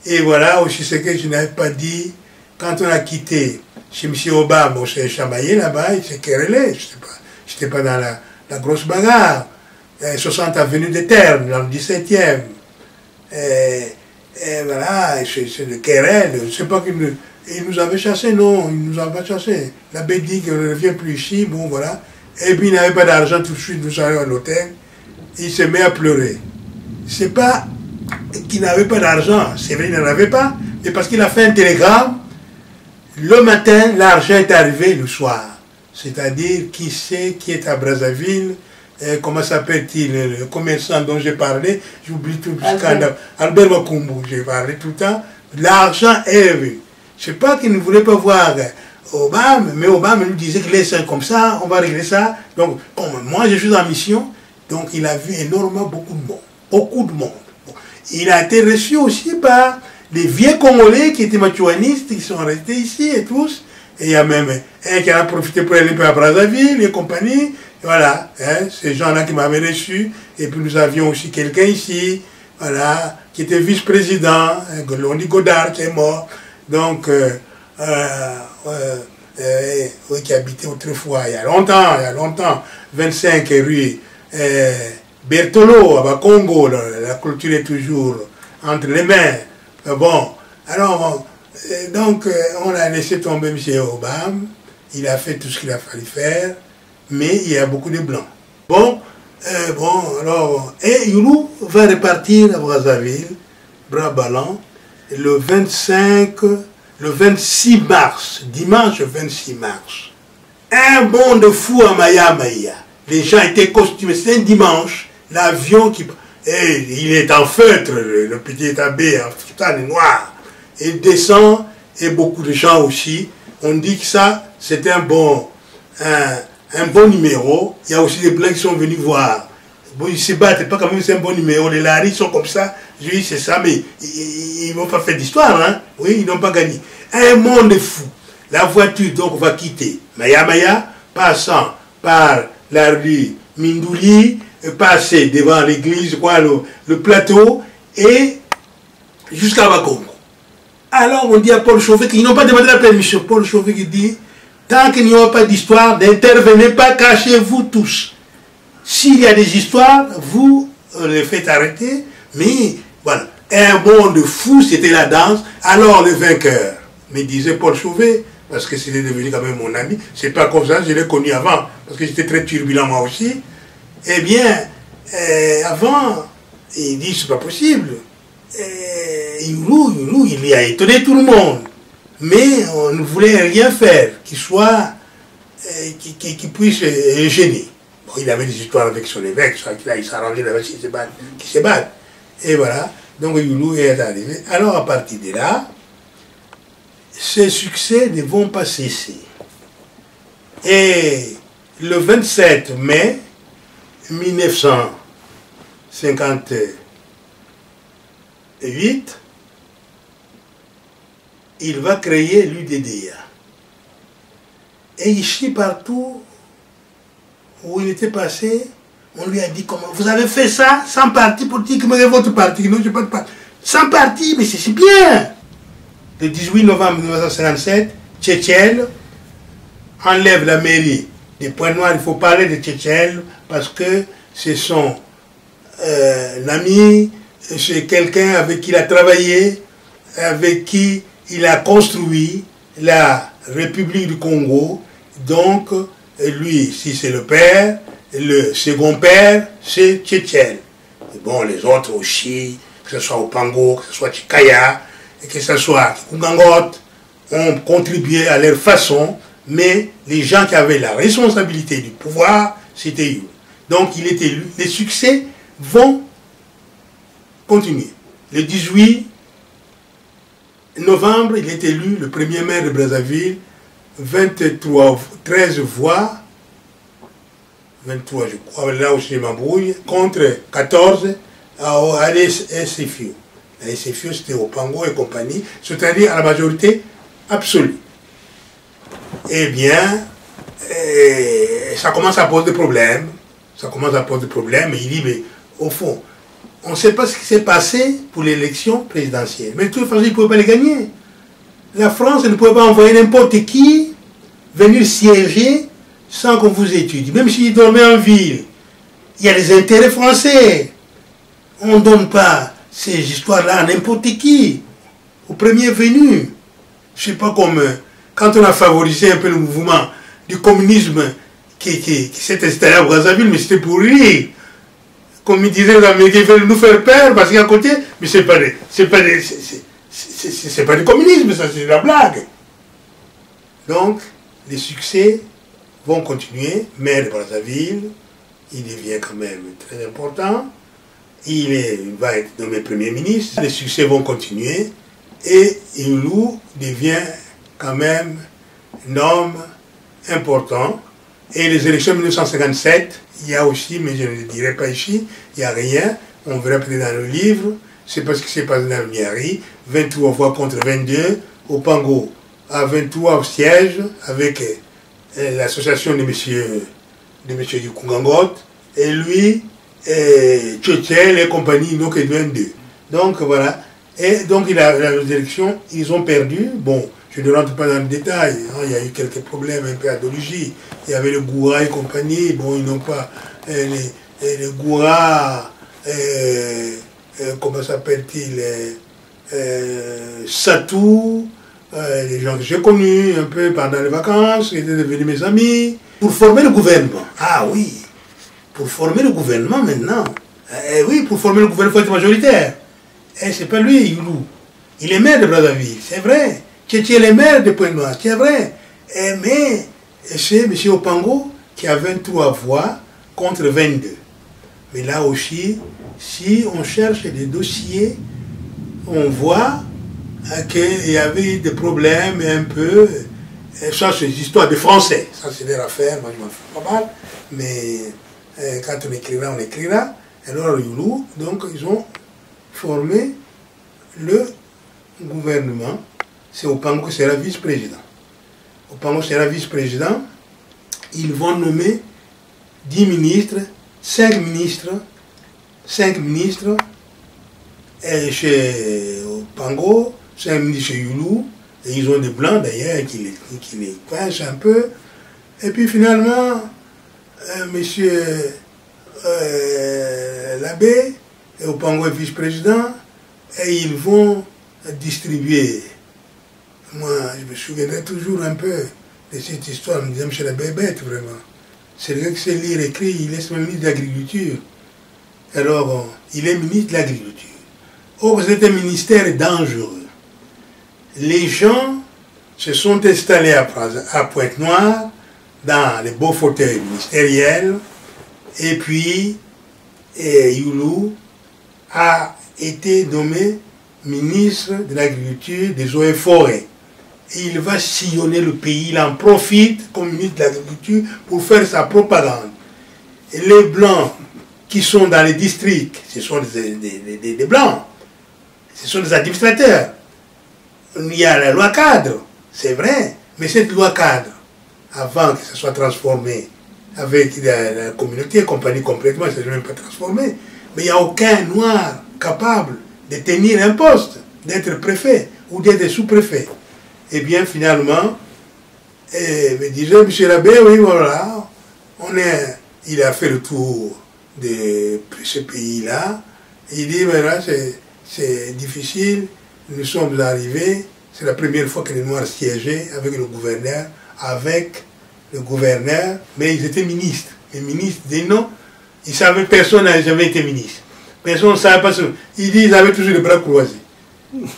Et voilà aussi ce que je n'avais pas dit, quand on a quitté chez M. Obama, on s'est chamaillé là-bas, il s'est querellé, je n'étais pas dans la grosse bagarre, 60 avenue des Ternes, dans le 17e. Et voilà, c'est le querelle, je ne sais pas qu'il nous avait chassés, non, il nous avait pas chassés. L'abbé dit qu'on ne revient plus ici, bon voilà. Et puis il n'avait pas d'argent tout de suite, nous allons à l'hôtel, il se met à pleurer. C'est pas qu'il n'avait pas d'argent, c'est vrai, il n'en avait pas, mais parce qu'il a fait un télégramme, le matin, l'argent est arrivé le soir. C'est-à-dire, qui sait qui est à Brazzaville, comment s'appelle-t-il, le commerçant dont j'ai parlé, j'oublie tout le scandale, Albert Makumbu, j'ai parlé tout le temps, l'argent est revenu. Je ne sais pas qu'il ne voulait pas voir Obama, mais Obama nous disait qu'il est comme ça, on va régler ça. Donc, moi je suis en mission, donc il a vu énormément beaucoup de monde. Beaucoup de monde. Bon. Il a été reçu aussi par les vieux Congolais qui étaient machouanistes, qui sont restés ici et tous. Et il y a même un qui en a profité pour aller à Brazzaville et compagnie. Et voilà, ces gens-là qui m'avaient reçu. Et puis nous avions aussi quelqu'un ici, voilà, qui était vice-président, Londi Godard qui est mort. Donc, oui, qui habitait autrefois, il y a longtemps, 25 rue Bertolo, à Congo, la culture est toujours entre les mains. Bon, alors, donc, on a laissé tomber M. Obama, il a fait tout ce qu'il a fallu faire, mais il y a beaucoup de blancs. Bon, alors, et Youlou va repartir à Brazzaville, bras ballants, le 26 mars, dimanche 26 mars. Un bond de fou à Maya. Les gens étaient costumés, c'est un dimanche, l'avion qui... Et il est en feutre, le petit abbé en soutane noir. Il descend, et beaucoup de gens aussi. On dit que ça, c'est un bon numéro. Il y a aussi des blancs qui sont venus voir. Bon, ils se battent, pas quand même c'est un bon numéro. Les laris sont comme ça. Je dis, c'est ça, mais ils n'ont pas fait d'histoire, hein. Oui, ils n'ont pas gagné. Un monde fou. La voiture, donc, va quitter Maya, passant par la rue Mindouli, passer devant l'église, le plateau, et jusqu'à Bakongo. Alors, on dit à Paul Chauvet qu'ils n'ont pas demandé la permission. Paul Chauvet qui dit, tant qu'il n'y aura pas d'histoire, n'intervenez pas, cachez-vous tous. S'il y a des histoires, vous les faites arrêter, mais voilà, un monde fou, c'était la danse. Alors le vainqueur, me disait Paul Chauvet, parce que c'était devenu quand même mon ami, c'est pas comme ça, je l'ai connu avant, parce que j'étais très turbulent moi aussi. Eh bien, avant, il dit c'est pas possible. Youlou, il a étonné tout le monde, mais on ne voulait rien faire qui soit, qui puisse gêner. Bon, il avait des histoires avec son évêque, il s'arrangeait avec qui se battent. Et voilà, donc Youlou est arrivé. Alors à partir de là, ces succès ne vont pas cesser. Et le 27 mai 1958, il va créer l'UDDA. Et ici, partout où il était passé, On lui a dit comment vous avez fait ça sans parti politique, mais votre parti, non, je n'ai pas de parti. Sans parti, mais c'est bien. Le 18 novembre 1957, Tchétchène enlève la mairie des Points Noirs. Il faut parler de Tchétchène parce que c'est son ami, c'est quelqu'un avec qui il a travaillé, avec qui il a construit la République du Congo. Donc, lui, si c'est le père, le second père, c'est Tchétchène. Et bon, les autres aussi, que ce soit Opango, que ce soit Chikaya, et que ce soit Kungangot, ont contribué à leur façon, mais les gens qui avaient la responsabilité du pouvoir, c'était eux. Donc, il est élu. Les succès vont continuer. Le 18 novembre, il est élu le premier maire de Brazzaville, 13 voix, 23 je crois, là où je m'embrouille, contre 14 à l'SFU. La SFU c'était Opango et compagnie, c'est-à-dire à la majorité absolue. Eh bien, ça commence à poser des problèmes. Ça commence à poser des problèmes, et il dit, mais au fond, on ne sait pas ce qui s'est passé pour l'élection présidentielle. Mais de toute façon, il ne pouvait pas les gagner. La France ne pouvait pas envoyer n'importe qui venir siéger sans qu'on vous étudie. Même s'il dormait en ville, il y a des intérêts français. On ne donne pas ces histoires-là à n'importe qui, au premier venu. Je ne sais pas comme quand on a favorisé un peu le mouvement du communisme qui s'est installé à Brazzaville, mais c'était pour rire. Comme ils disaient les Américains, ils veulent nous faire peur parce qu'à côté, mais c'est pas du communisme, ça c'est de la blague. Donc, les succès vont continuer. Maire de Brazzaville, il devient quand même très important. Il va être nommé Premier ministre. Les succès vont continuer. Et Youlou devient quand même un homme important. Et les élections de 1957, il y a aussi, mais je ne le dirai pas ici, il n'y a rien. On verra peut-être dans le livre. C'est parce que c'est passé dans le Niari. 23 voix contre 22. Opango a 23 au siège avec l'association de monsieur du Kungangot. Et lui, Tchétchène et compagnie, donc il 22. Donc voilà. Et donc les élections, ils ont perdu. Bon, je ne rentre pas dans le détail. Hein, il y a eu quelques problèmes un peu à Dolugie. Il y avait le Goura et compagnie. Bon, ils n'ont pas... les Goura... comment s'appelle-t-il, Satou, les gens que j'ai connus un peu pendant les vacances, qui étaient devenus mes amis, pour former le gouvernement. Ah oui, pour former le gouvernement maintenant. Oui, pour former le gouvernement, il faut être majoritaire. Et c'est pas lui, Youlou. Il est maire de Brazzaville, c'est vrai. Tchétchène est maire de Pointe Noire, c'est vrai. Mais c'est M. Opango qui a 23 voix contre 22. Mais là aussi, si on cherche des dossiers, on voit qu'il y avait des problèmes un peu. Ça, c'est des histoires de français. Ça, c'est des affaires, moi je m'en fous pas mal. Mais quand on écrira, on écrira. Alors, Youlou, donc, ils ont formé le gouvernement. C'est Opango qui sera vice-président. Opango sera vice-président. Ils vont nommer 10 ministres, 5 ministres, et chez Opango, 5 ministres chez Youlou, et ils ont des blancs d'ailleurs qui les coincent un peu. Et puis finalement, monsieur l'abbé, et Opango est vice-président, et ils vont distribuer. Moi, je me souviendrai toujours un peu de cette histoire, me disant, monsieur l'abbé est bête vraiment. C'est le gars qui sait lire et écrire, il est ministre de l'Agriculture. Alors, il est ministre de l'Agriculture. Or, c'est un ministère dangereux. Les gens se sont installés à Pointe-Noire, dans les beaux fauteuils ministériels, et puis, Youlou a été nommé ministre de l'Agriculture, des Eaux et Forêts. Et il va sillonner le pays, il en profite comme ministre de l'Agriculture pour faire sa propagande. Et les Blancs qui sont dans les districts, ce sont des Blancs, ce sont des administrateurs. Il y a la loi cadre, c'est vrai, mais cette loi cadre, avant que ce soit transformé avec la communauté, compagnie complètement, ça ne s'est même pas transformé. Mais il n'y a aucun noir capable de tenir un poste, d'être préfet ou d'être sous-préfet. Et bien finalement, me disait, monsieur l'abbé, oui voilà, il a fait le tour de ce pays-là. Il dit, voilà, c'est difficile, nous sommes arrivés, c'est la première fois que les Noirs siégeaient avec le gouverneur, mais ils étaient ministres. Les ministres disaient non, ils savaient, personne n'a jamais été ministre. Personne ne savait pas ce. Ils disent, ils avaient toujours les bras croisés.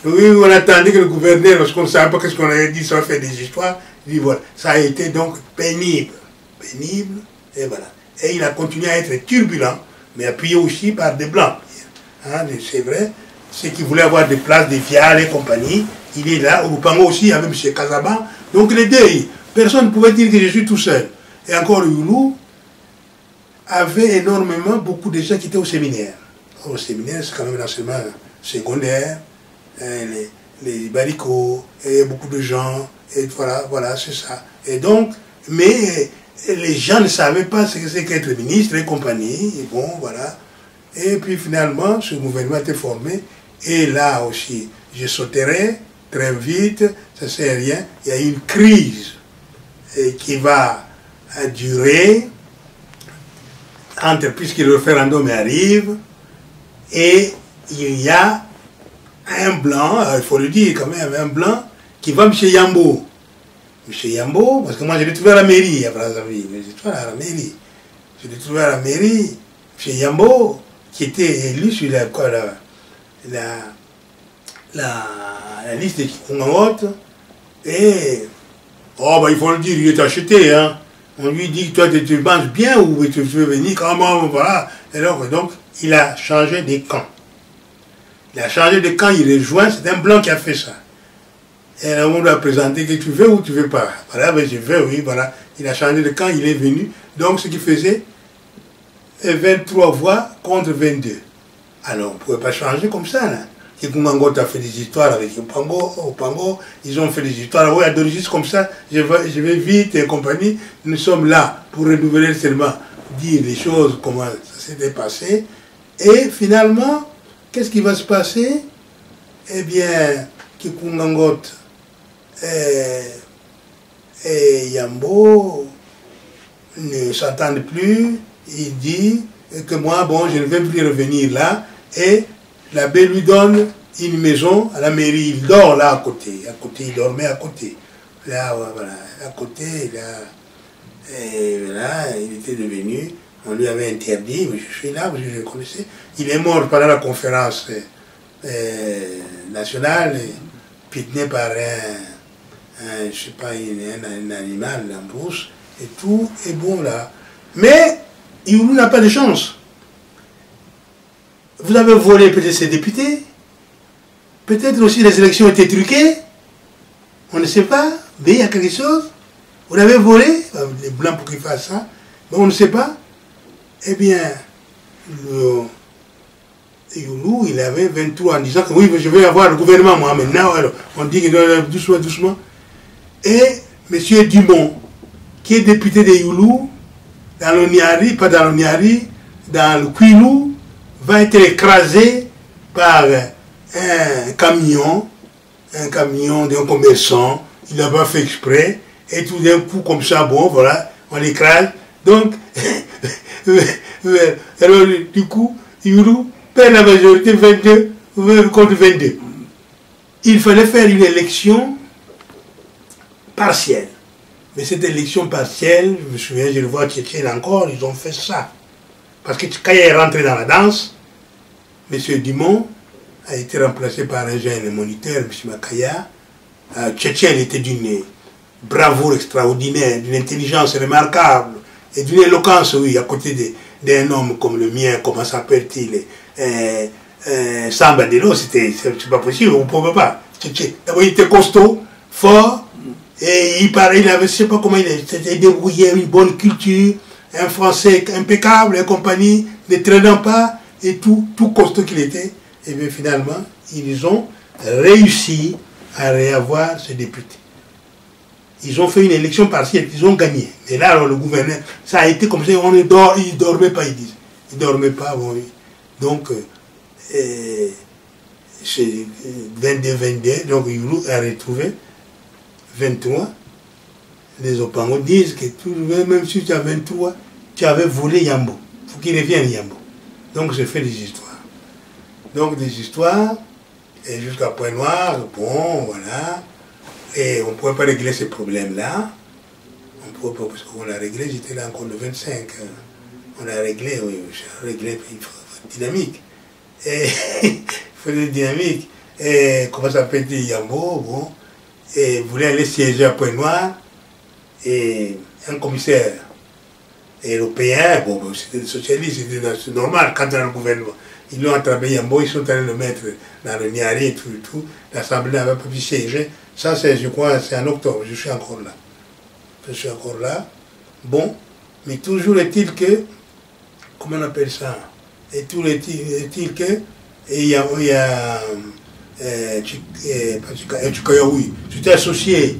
Oui, on attendait que le gouverneur, lorsqu'on ne savait pas ce qu'on avait dit, ça fait des histoires, il dit voilà, ça a été donc pénible, et voilà. Et il a continué à être turbulent, mais appuyé aussi par des blancs. Hein, c'est vrai, ceux qui voulaient avoir des places, des fiales et compagnie, il est là, au Lupango aussi, avec M. Kazaban. Donc les deux, personne ne pouvait dire que je suis tout seul. Et encore, Youlou avait énormément, beaucoup de gens qui étaient au séminaire. Au séminaire, c'est quand même l'enseignement secondaire, les baricots, et beaucoup de gens, et voilà, c'est ça. Et donc, mais les gens ne savaient pas ce que c'est qu'être ministre et compagnie, et bon, voilà. Et puis finalement, ce gouvernement était formé, et là aussi, je sauterai très vite, ça ne sert à rien, il y a une crise qui va durer, puisque le référendum arrive, et il y a un blanc, il faut le dire quand même, un blanc qui va M. Yambo. M. Yambo, parce que moi je l'ai trouvé à la mairie à Brazzaville, je l'ai trouvé à la mairie, M. Yambo, qui était élu sur la liste de Kikungaot, et, il faut le dire, il est acheté, hein. On lui dit, toi tu manges bien ou tu veux venir, comment, voilà. Et donc, il a changé de camp. Il a changé de camp, il rejoint, c'est un blanc qui a fait ça. Et là, on lui a présenté que tu veux ou tu veux pas. Voilà, ben je veux, oui, voilà. Il a changé de camp, il est venu. Donc, ce qui faisait 23 voix contre 22. Alors, on ne pouvait pas changer comme ça, là. Kikungaot a fait des histoires avec Opango, ils ont fait des histoires, oui, à d'origine comme ça, je vais vite et compagnie. Nous sommes là pour renouveler seulement, dire les choses, comment ça s'était passé. Et finalement, qu'est-ce qui va se passer? Eh bien, Kikungaot et Yambo ne s'entendent plus. Il dit que moi, bon, je ne vais plus revenir là. Et l'abbé lui donne une maison à la mairie. Il dort là à côté. Il dormait à côté. Là, voilà, à côté, là, et là, il était devenu, on lui avait interdit, mais je suis là, parce que je le connaissais. Il est mort pendant la conférence nationale, pitné par je sais pas, un animal, un brousse, et tout est bon là. Mais, Youlou n'a pas de chance. Vous avez volé peut-être ses députés, peut-être aussi les élections étaient truquées, on ne sait pas, mais il y a quelque chose. Vous l'avez volé, les blancs pour qu'ils fassent ça, mais on ne sait pas. Eh bien, Youlou, il avait 23 en disant que oui, je vais avoir le gouvernement moi maintenant, alors on dit qu'il doit doucement, doucement. Et M. Dumont, qui est député de Youlou, dans le Niari, pas dans le Niari, dans le Kouilou, va être écrasé par un camion d'un commerçant. Il n'a pas fait exprès, et tout d'un coup, comme ça, bon, voilà, on l'écrase. Donc, alors, du coup, Youlou perd la majorité 22 contre 22. Il fallait faire une élection partielle. Mais cette élection partielle, je me souviens, je le vois à Tchétchène encore, ils ont fait ça. Parce que quand il est rentré dans la danse, M. Dumont a été remplacé par un jeune moniteur, M. Makaya. Tchétchène était d'une bravoure extraordinaire, d'une intelligence remarquable et d'une éloquence, oui, à côté d'un homme comme le mien, comment s'appelle-t-il, Samba Delo, c'est pas possible, on ne pouvait pas. D'abord, il était costaud, fort, et il parlait, il avait, je ne sais pas comment il s'était débrouillé, une bonne culture, un français impeccable et compagnie, ne traînant pas, et tout costaud qu'il était. Et bien finalement, ils ont réussi à réavoir ce député. ils ont fait une élection partielle, ils ont gagné. Et là, alors, le gouverneur, ça a été comme ça, il ne dormait pas, ils disent. Il ne dormait pas, bon, donc, c'est 22, donc Yulu a retrouvé 23. Les Opango disent que même si tu as 23, tu avais volé Yambo. Il faut qu'il revienne Yambo. Donc, je fais des histoires. Donc, des histoires, et jusqu'à Point Noir, bon, voilà. Et on ne pouvait pas régler ces problèmes-là. On ne pouvait pas, parce qu'on a réglé, j'étais là encore le 25. On a réglé, oui, j'ai réglé, il faut dynamique. Et il faut des dynamiques. Et comment ça s'appelle Yambo, bon. Et voulait aller siéger à Point Noir. Et un commissaire européen, bon, c'était des socialistes, c'était normal, quand on a le gouvernement. Ils l'ont attrapé Yambo, ils sont allés le mettre dans le Niari et tout. L'Assemblée n'avait pas pu siéger. Ça, c'est, je crois, c'est en octobre, je suis encore là. Je suis encore là. Bon, mais toujours est-il que, comment on appelle ça? Et toujours est-il que, il y a Chikayaoui, tu t'es associé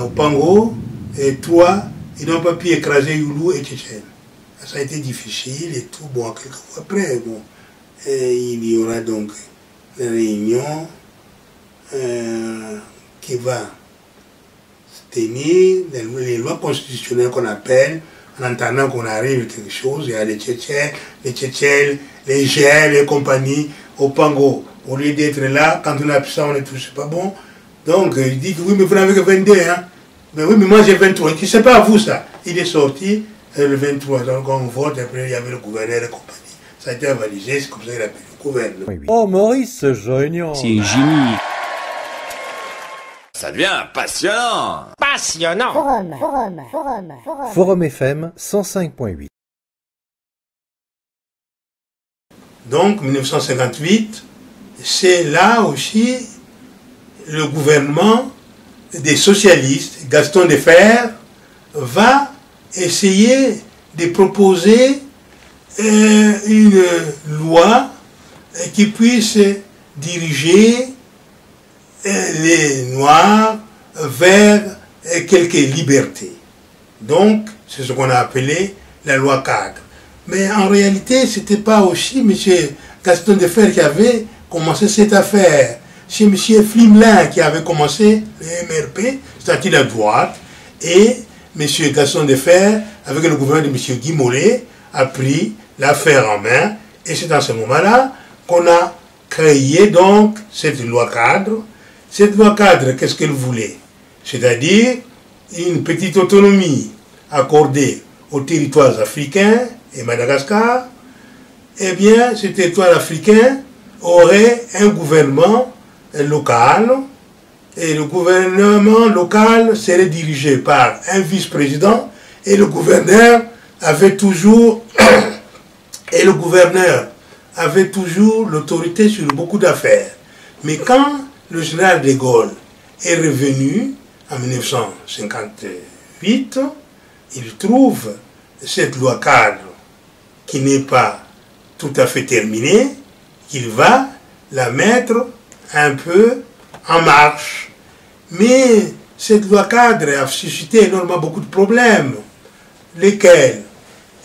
au Pango, et toi, ils n'ont pas pu écraser Yulu et Tchétchène. Ça a été difficile et tout. Bon, quelques fois après, bon, il y aura donc une réunion qui va se tenir, les lois constitutionnelles qu'on appelle, en entendant qu'on arrive à quelque chose, il y a les Tchétchènes, les GL et compagnie, au Pango. Au lieu d'être là, quand on a pu ça, on est tous, c'est pas bon. Donc, il dit que oui, mais vous n'avez que 22, hein. Mais oui, mais moi j'ai 23. Il dit, c'est pas à vous ça. Il est sorti le 23. Donc, on vote, après il y avait le gouverneur et compagnie. Ça a été avalisé, c'est comme ça qu'il a appelé le gouverneur. Oh, Maurice, génial. C'est génie. Ça devient passionnant. Passionnant. Forum FM 105.8. Donc, 1958, c'est là aussi le gouvernement des socialistes, Gaston Defferre, va essayer de proposer une loi qui puisse diriger les Noirs vers quelques libertés. Donc, c'est ce qu'on a appelé la loi cadre. Mais en réalité, ce n'était pas aussi M. Gaston Defferre qui avait commencé cette affaire. C'est M. Flimelin qui avait commencé le MRP, c'est-à-dire la droite, et M. Gaston Defferre, avec le gouvernement de M. Guy Mollet, a pris l'affaire en main, et c'est dans ce moment-là qu'on a créé donc cette loi cadre. Cette loi cadre, qu'est-ce qu'elle voulait? C'est-à-dire une petite autonomie accordée aux territoires africains et Madagascar. Eh bien, ce territoire africain aurait un gouvernement local, et le gouvernement local serait dirigé par un vice-président, et le gouverneur avait toujours l'autorité sur beaucoup d'affaires. Mais quand le général de Gaulle est revenu en 1958, il trouve cette loi cadre qui n'est pas tout à fait terminée, qu'il va la mettre un peu en marche. Mais cette loi cadre a suscité énormément beaucoup de problèmes. Lesquels?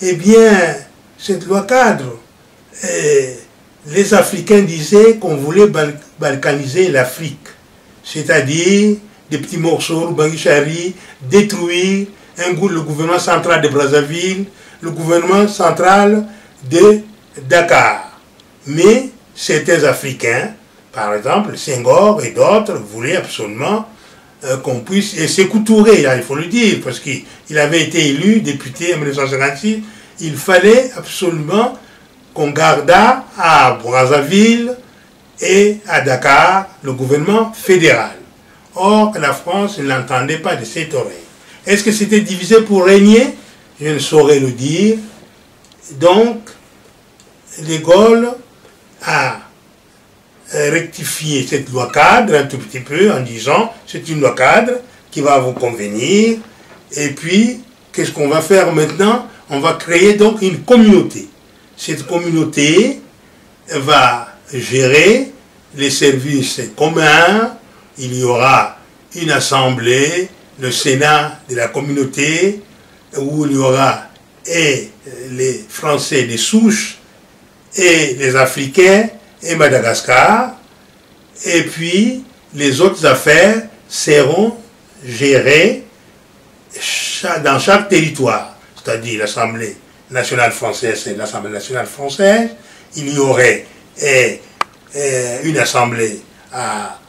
Eh bien, cette loi cadre, les Africains disaient qu'on voulait balkaniser l'Afrique, c'est-à-dire des petits morceaux, Bangichari, détruire le gouvernement central de Brazzaville, le gouvernement central de Dakar. Mais certains Africains, par exemple Senghor et d'autres, voulaient absolument qu'on puisse, et Sékou Touré, il faut le dire, parce qu'il avait été élu député en 1956, il fallait absolument qu'on gardât à Brazzaville et à Dakar le gouvernement fédéral. Or, la France ne l'entendait pas de cette oreille. Est-ce que c'était divisé pour régner? Je ne saurais le dire. Donc, de Gaulle a rectifié cette loi cadre un tout petit peu en disant c'est une loi cadre qui va vous convenir. Et puis, qu'est-ce qu'on va faire maintenant? On va créer donc une communauté. Cette communauté va gérer les services communs. Il y aura une assemblée, le Sénat de la communauté, où il y aura et les Français des souches, et les Africains, et Madagascar, et puis les autres affaires seront gérées dans chaque territoire, c'est-à-dire l'Assemblée nationale française et l'Assemblée nationale française. Il y aurait une assemblée à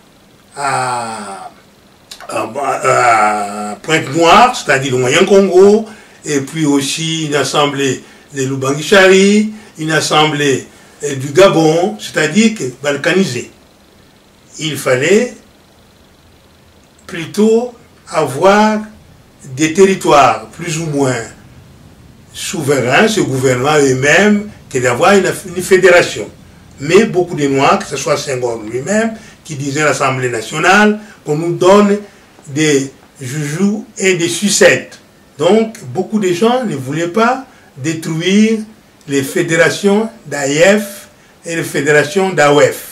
Pointe-Noire, c'est-à-dire le Moyen-Congo, et puis aussi une assemblée de Lubangui-Chari, une assemblée du Gabon, c'est-à-dire que balkanisée. Il fallait plutôt avoir des territoires plus ou moins souverains, ce gouvernement eux-mêmes, que d'avoir une fédération. Mais beaucoup de Noirs, que ce soit Senghor lui-même, qui disait à l'Assemblée nationale qu'on nous donne des joujoux et des sucettes. Donc, beaucoup de gens ne voulaient pas détruire les fédérations d'AIF et les fédérations d'AOF.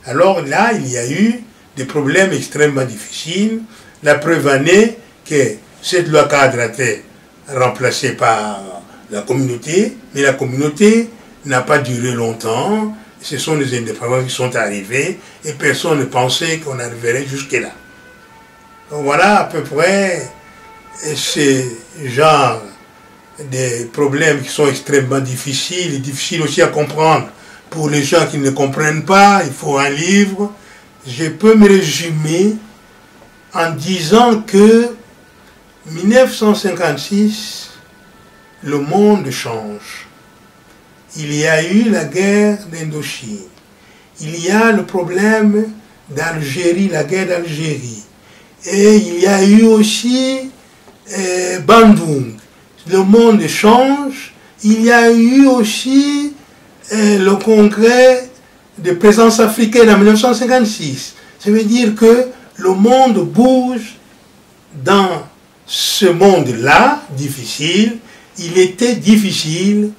Alors là, il y a eu des problèmes extrêmement difficiles. La preuve en est que cette loi cadre a été remplacée par la communauté, mais la communauté n'a pas duré longtemps. Ce sont les indépendants qui sont arrivés et personne ne pensait qu'on arriverait jusque-là. Donc voilà à peu près ces genres de problèmes qui sont extrêmement difficiles et difficiles aussi à comprendre. Pour les gens qui ne comprennent pas, il faut un livre. Je peux me résumer en disant que 1956, le monde change. Il y a eu la guerre d'Indochine. Il y a le problème d'Algérie, la guerre d'Algérie. Et il y a eu aussi Bandung. Le monde change. Il y a eu aussi le congrès de présence africaine en 1956. Ça veut dire que le monde bouge dans ce monde-là, difficile. Il était difficile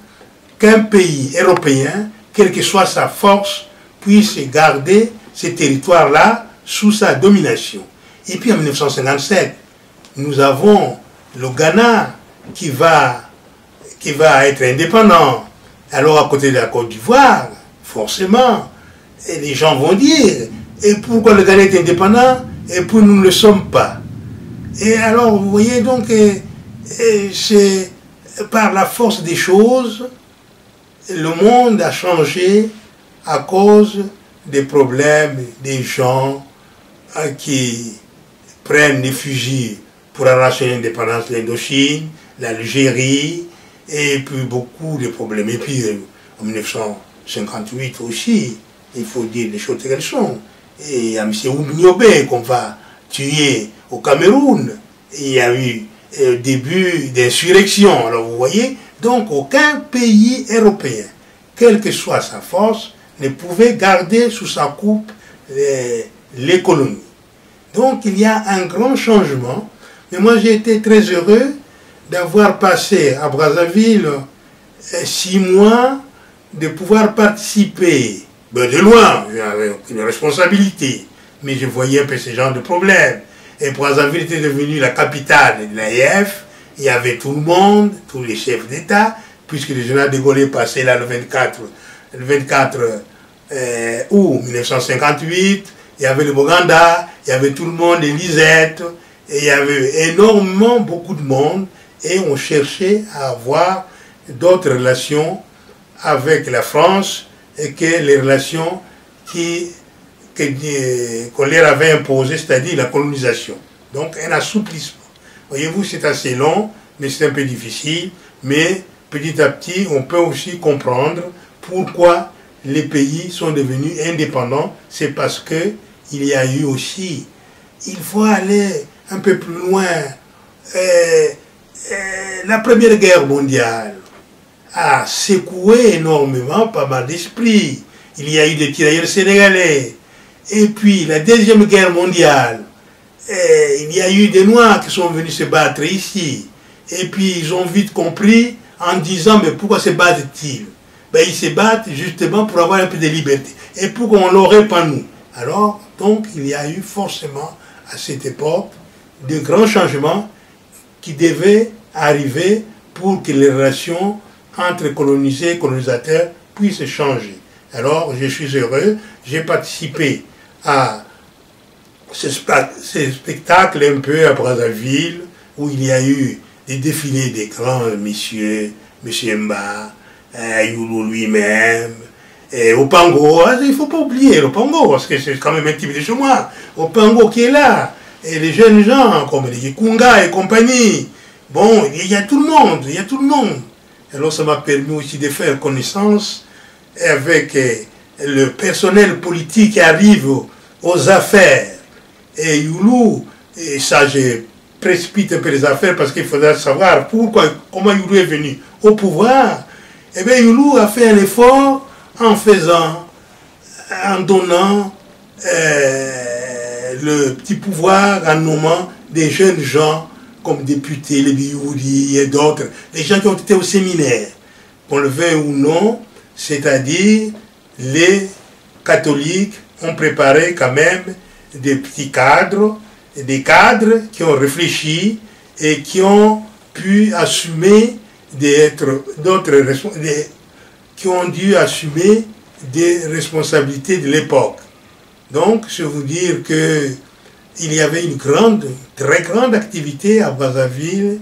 qu'un pays européen, quelle que soit sa force, puisse garder ces territoires-là sous sa domination. Et puis en 1957, nous avons le Ghana qui va être indépendant. Alors à côté de la Côte d'Ivoire, forcément, et les gens vont dire, et pourquoi le Ghana est indépendant et pour nous ne le sommes pas? Et alors vous voyez donc, c'est par la force des choses, le monde a changé à cause des problèmes des gens qui prennent des fusils pour arracher l'indépendance de l'Indochine, l'Algérie, et puis beaucoup de problèmes. Et puis en 1958 aussi, il faut dire les choses qu'elles sont. Et il y a M. Oumniobé qu'on va tuer au Cameroun. Et il y a eu début d'insurrection. Alors vous voyez, donc aucun pays européen, quelle que soit sa force, ne pouvait garder sous sa coupe les colonies. Donc il y a un grand changement. Mais moi j'ai été très heureux d'avoir passé à Brazzaville 6 mois, de pouvoir participer, de loin, j'avais aucune responsabilité, mais je voyais un peu ce genre de problème. Et Brazzaville était devenue la capitale de l'AIF, il y avait tout le monde, tous les chefs d'État, puisque le général de Gaulle est passé là le 24 août 1958, il y avait le Boganda, il y avait tout le monde, les Lisette, et il y avait énormément, beaucoup de monde, et on cherchait à avoir d'autres relations avec la France et que les relations qu'on leur avait imposées, c'est-à-dire la colonisation. Donc un assouplissement. Voyez-vous, c'est assez long, mais c'est un peu difficile, mais petit à petit, on peut aussi comprendre pourquoi les pays sont devenus indépendants. C'est parce que il y a eu aussi, il faut aller un peu plus loin, la Première Guerre mondiale a secoué énormément pas mal d'esprits. Il y a eu des tirailleurs sénégalais. Et puis la Deuxième Guerre mondiale, il y a eu des Noirs qui sont venus se battre ici. Et puis ils ont vite compris en disant, mais pourquoi se battent-ils? Ben, ils se battent justement pour avoir un peu de liberté. Et pourquoi on l'aurait pas nous? Alors, donc, il y a eu forcément à cette époque de grands changements qui devaient arriver pour que les relations entre colonisés et colonisateurs puissent changer. Alors, je suis heureux, j'ai participé à ce spectacle un peu à Brazzaville, où il y a eu des défilés des grands messieurs, M. Mba, Youlou lui-même, et Opango. Il ne faut pas oublier l'Opango, parce que c'est quand même un type de chez moi. Opango qui est là, et les jeunes gens, comme les Kunga et compagnie. Bon, il y a tout le monde, il y a tout le monde. Alors ça m'a permis aussi de faire connaissance avec le personnel politique qui arrive aux affaires. Et Youlou, et ça je précipite un peu les affaires parce qu'il faudra savoir comment Youlou est venu au pouvoir. Eh bien Youlou a fait un effort en donnant le petit pouvoir, en nommant des jeunes gens comme députés, les Bioudi et d'autres, les gens qui ont été au séminaire, qu'on le veuille ou non, c'est-à-dire les catholiques ont préparé quand même des petits cadres, des cadres qui ont réfléchi et qui ont pu assumer qui ont dû assumer des responsabilités de l'époque. Donc, je veux dire que il y avait une très grande activité à Brazzaville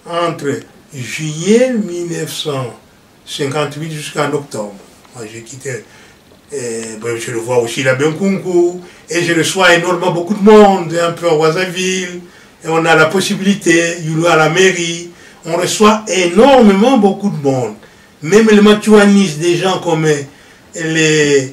entre juillet 1958 jusqu'en octobre. Moi, j'ai quitté, je le vois aussi là, Benkunku, et je reçois énormément beaucoup de monde, un peu à Brazzaville, et on a la possibilité, Youlou à la mairie, on reçoit énormément beaucoup de monde. Même les matouanistes, des gens comme les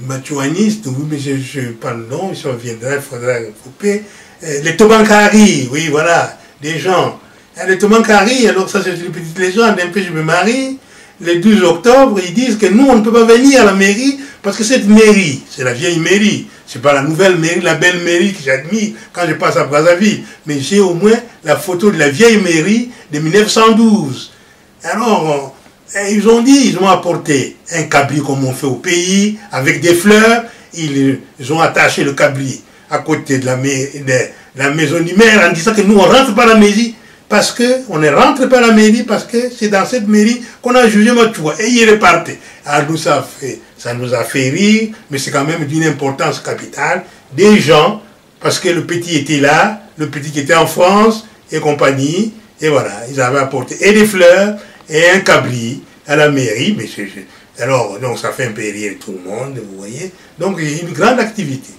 matouanistes, oui, mais je parle non, ils viendront, il faudra couper. Les Tobankari, oui, voilà, des gens. Les Tobankari, alors ça c'est une petite légende, un peu je me marie, le 12 octobre, ils disent que nous on ne peut pas venir à la mairie parce que cette mairie, c'est la vieille mairie, c'est pas la nouvelle mairie, la belle mairie que j'admire quand je passe à Brazzaville, mais j'ai au moins la photo de la vieille mairie de 1912. Alors, ils ont apporté un cabri comme on fait au pays, avec des fleurs, ils ont attaché le cabri à côté de la maison du maire en disant que nous on rentre pas à la mairie, parce qu'on ne rentre pas à la mairie, parce que c'est dans cette mairie qu'on a jugé Machoua, et il repartait. Alors nous, ça nous a fait rire, mais c'est quand même d'une importance capitale, des gens, parce que le petit était là, le petit qui était en France, et compagnie, et voilà, ils avaient apporté et des fleurs, et un cabri à la mairie, mais alors, donc ça fait un peu rire tout le monde, vous voyez. Donc, il y a une grande activité.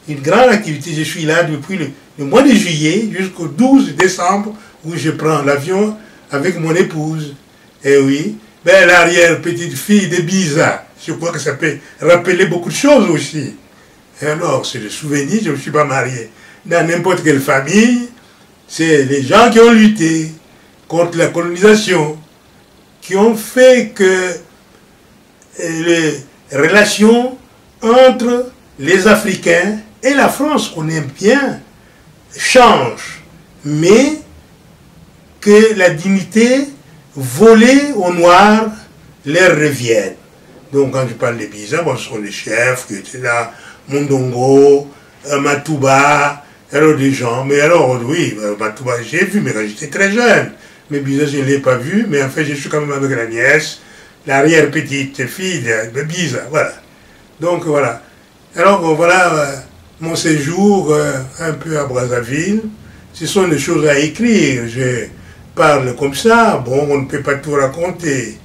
Une grande activité, je suis là depuis le mois de juillet jusqu'au 12 décembre, où je prends l'avion avec mon épouse. Et oui, ben, l'arrière-petite-fille de Biza, je crois que ça peut rappeler beaucoup de choses aussi. Et alors, c'est le souvenir, je ne me suis pas marié. Dans n'importe quelle famille, c'est les gens qui ont lutté contre la colonisation, qui ont fait que les relations entre les Africains et la France, qu'on aime bien, changent, mais que la dignité volée aux Noirs leur revienne. Donc quand je parle des Biza, bon, ce sont les chefs qui étaient là, Mondongo, Matouba, alors des gens, mais alors oui, Matouba j'ai vu, mais quand j'étais très jeune. Mais Biza, je ne l'ai pas vu, mais en fait, je suis quand même avec la nièce, l'arrière-petite-fille de Biza, voilà. Donc, voilà. Alors, voilà mon séjour un peu à Brazzaville. Ce sont des choses à écrire. Je parle comme ça, bon, on ne peut pas tout raconter.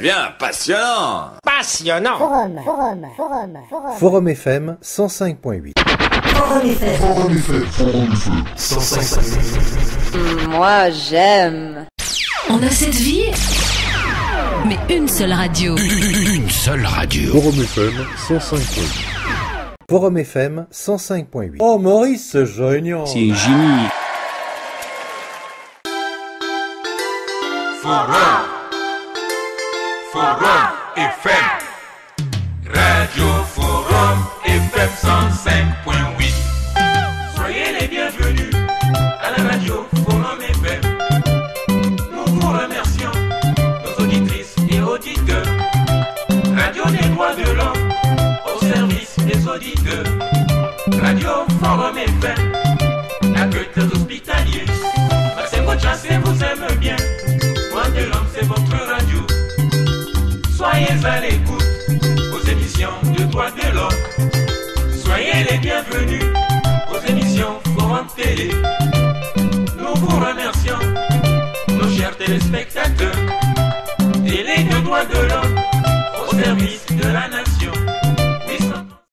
bien passionnant. Passionnant. Forum FM 105.8. Moi, j'aime. On a cette vie, mais une seule radio. Une seule radio. Forum FM 105.8. Forum FM 105.8. Oh, Maurice, c'est génial. C'est génie. Forum FM. Radio Forum FM 105.8. Soyez les bienvenus à la radio Forum FM. Nous vous remercions, nos auditrices et auditeurs. Radio des droits de l'homme au service des auditeurs. Radio Forum FM, accueil des hospitaliers. Maxime Chassé vous aime bien. Droits de l'homme, c'est votre radio. Soyez à l'écoute aux émissions de droits de l'homme. Soyez les bienvenus aux émissions Forum Télé.